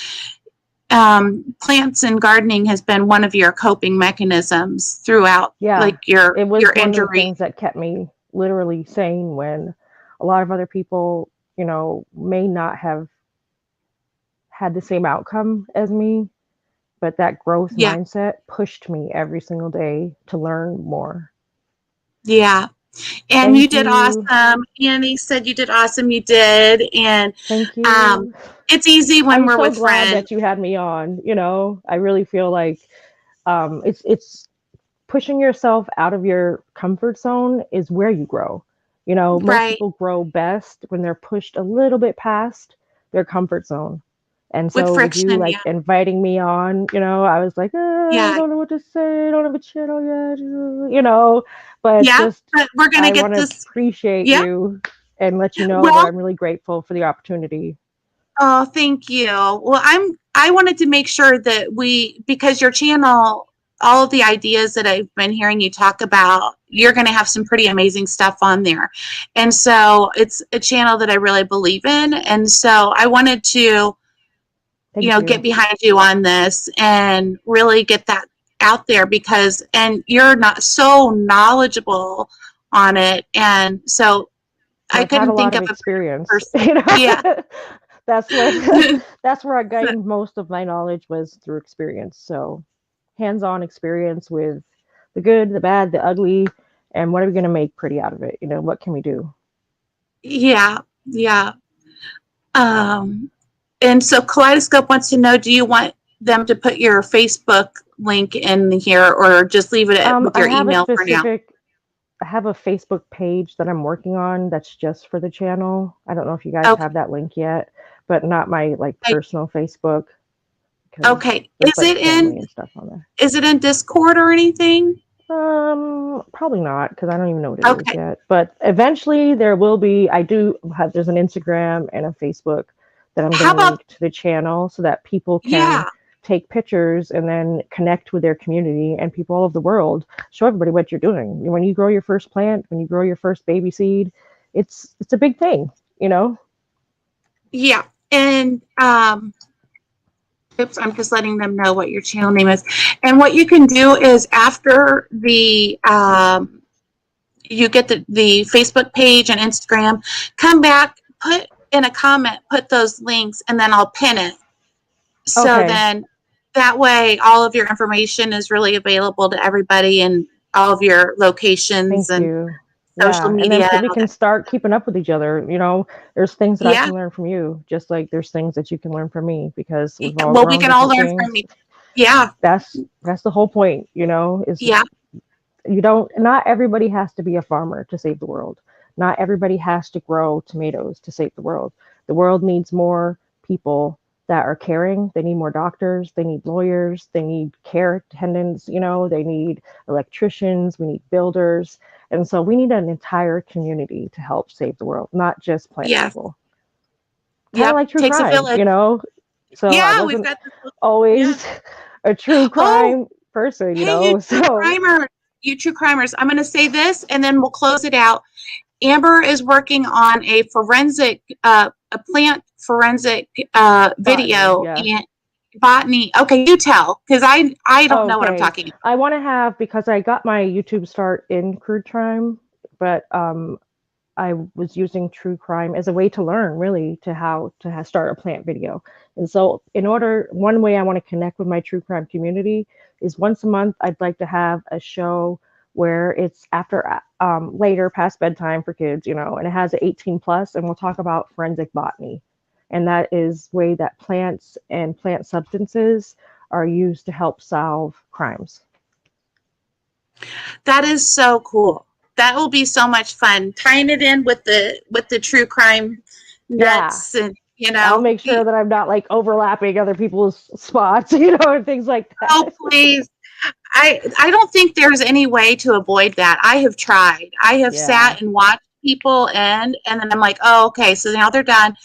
plants and gardening has been one of your coping mechanisms throughout, like your it was your one injury. Of the things that kept me literally sane when a lot of other people, may not have had the same outcome as me, but that growth mindset pushed me every single day to learn more. Yeah. And you did awesome. Annie said you did awesome. You did. And thank you. It's easy when we're with friends. I'm so glad that you had me on. I really feel like it's pushing yourself out of your comfort zone is where you grow. Most people grow best when they're pushed a little bit past their comfort zone. And so with friction, with you inviting me on, I was like, I don't know what to say. I don't have a channel yet, but but we're going to get this. I appreciate you and let you know that I'm really grateful for the opportunity. Oh, thank you. Well, I wanted to make sure that because your channel, all of the ideas that I've been hearing you talk about, you're going to have some pretty amazing stuff on there. And so it's a channel that I really believe in. And so I wanted to, get behind you on this and really get that out there and you're not so knowledgeable on it. And so I couldn't think of experience. Yeah. That's where I gained most of my knowledge was through experience. So hands-on experience with the good, the bad, the ugly, and what are we going to make pretty out of it? What can we do? Yeah. And so Kaleidoscope wants to know, do you want them to put your Facebook link in here or just leave it with your email for now? I have a Facebook page that I'm working on that's just for the channel. I don't know if you guys have that link yet, but not my personal Facebook. Okay. Is it in Discord or anything? Probably not, because I don't even know what it is yet. But eventually there will be. There's an Instagram and a Facebook that I'm going to link to the channel so that people can take pictures and then connect with their community and people all over the world. Show everybody what you're doing. When you grow your first plant, when you grow your first baby seed, it's a big thing, Yeah. And oops, I'm just letting them know what your channel name is. And what you can do is after the you get the Facebook page and Instagram, come back, put in a comment, put those links, and then I'll pin it. So then that way all of your information is really available to everybody and all of your locations social media. And then we can start keeping up with each other. There's things that I can learn from you, just like there's things that you can learn from me, because we can all learn from me. Yeah. That's the whole point, not everybody has to be a farmer to save the world. Not everybody has to grow tomatoes to save the world. The world needs more people that are caring. They need more doctors. They need lawyers. They need care attendants. They need electricians. We need builders. And so we need an entire community to help save the world, not just plant people. Kind of like true crime, So I wasn't always a true Oh, crime person, you hey, you know. true So crimer, you true crimers. I'm going to say this, and then we'll close it out. Amber is working on a plant forensic botany, video yeah. and botany. Okay, you tell, because I don't know what I'm Okay. talking about. I want to have, because I got my YouTube start in crude crime, but I was using true crime as a way to learn, really, to how to start a plant video. And so, one way I want to connect with my true crime community is once a month, I'd like to have a show where it's after later past bedtime for kids, you know, and it has an 18 plus, and we'll talk about forensic botany. And that is way that plants and plant substances are used to help solve crimes. That is so cool. That will be so much fun. Tying it in with the true crime Yeah, nuts and I'll make sure that I'm not like overlapping other people's spots, you know, and things like oh that. please. I don't think there's any way to avoid that. I have tried. I have Yeah. sat and watched people and then I'm like, oh, okay, so now they're done.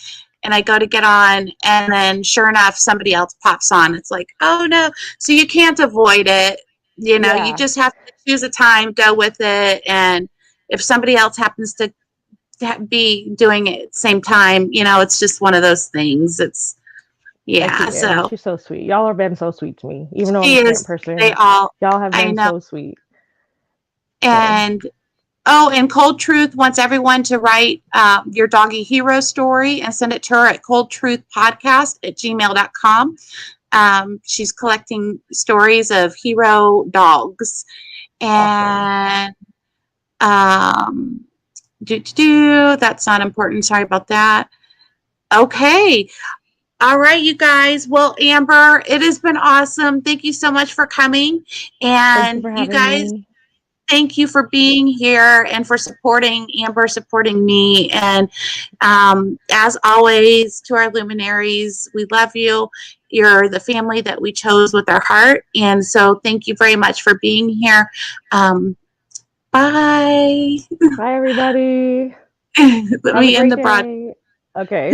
And I go to get on, and then sure enough, somebody else pops on. It's like, oh no. So you can't avoid it. You Yeah. just have to choose a time, go with it. And if somebody else happens to be doing it at the same time, it's just one of those things. It's, Becky yeah. is. So She's so sweet. Y'all have been so sweet to me. Even though I'm a she plant is, they person, all, y'all have I been know. so sweet. So And oh, and Cold Truth wants everyone to write your doggy hero story and send it to her at coldtruthpodcast@gmail.com. She's collecting stories of hero dogs. awesome. And that's not important. Sorry about that. Okay. All right, you guys. Well, Amber, it has been awesome. Thank you so much for coming. Thank you And for you having guys, me. thank you for being here and for supporting Amber, supporting me. And as always, to our luminaries, we love you. You're the family that we chose with our heart. And so thank you very much for being here. Bye. Bye, everybody. Let Have a me end great the broadcast. day. Okay.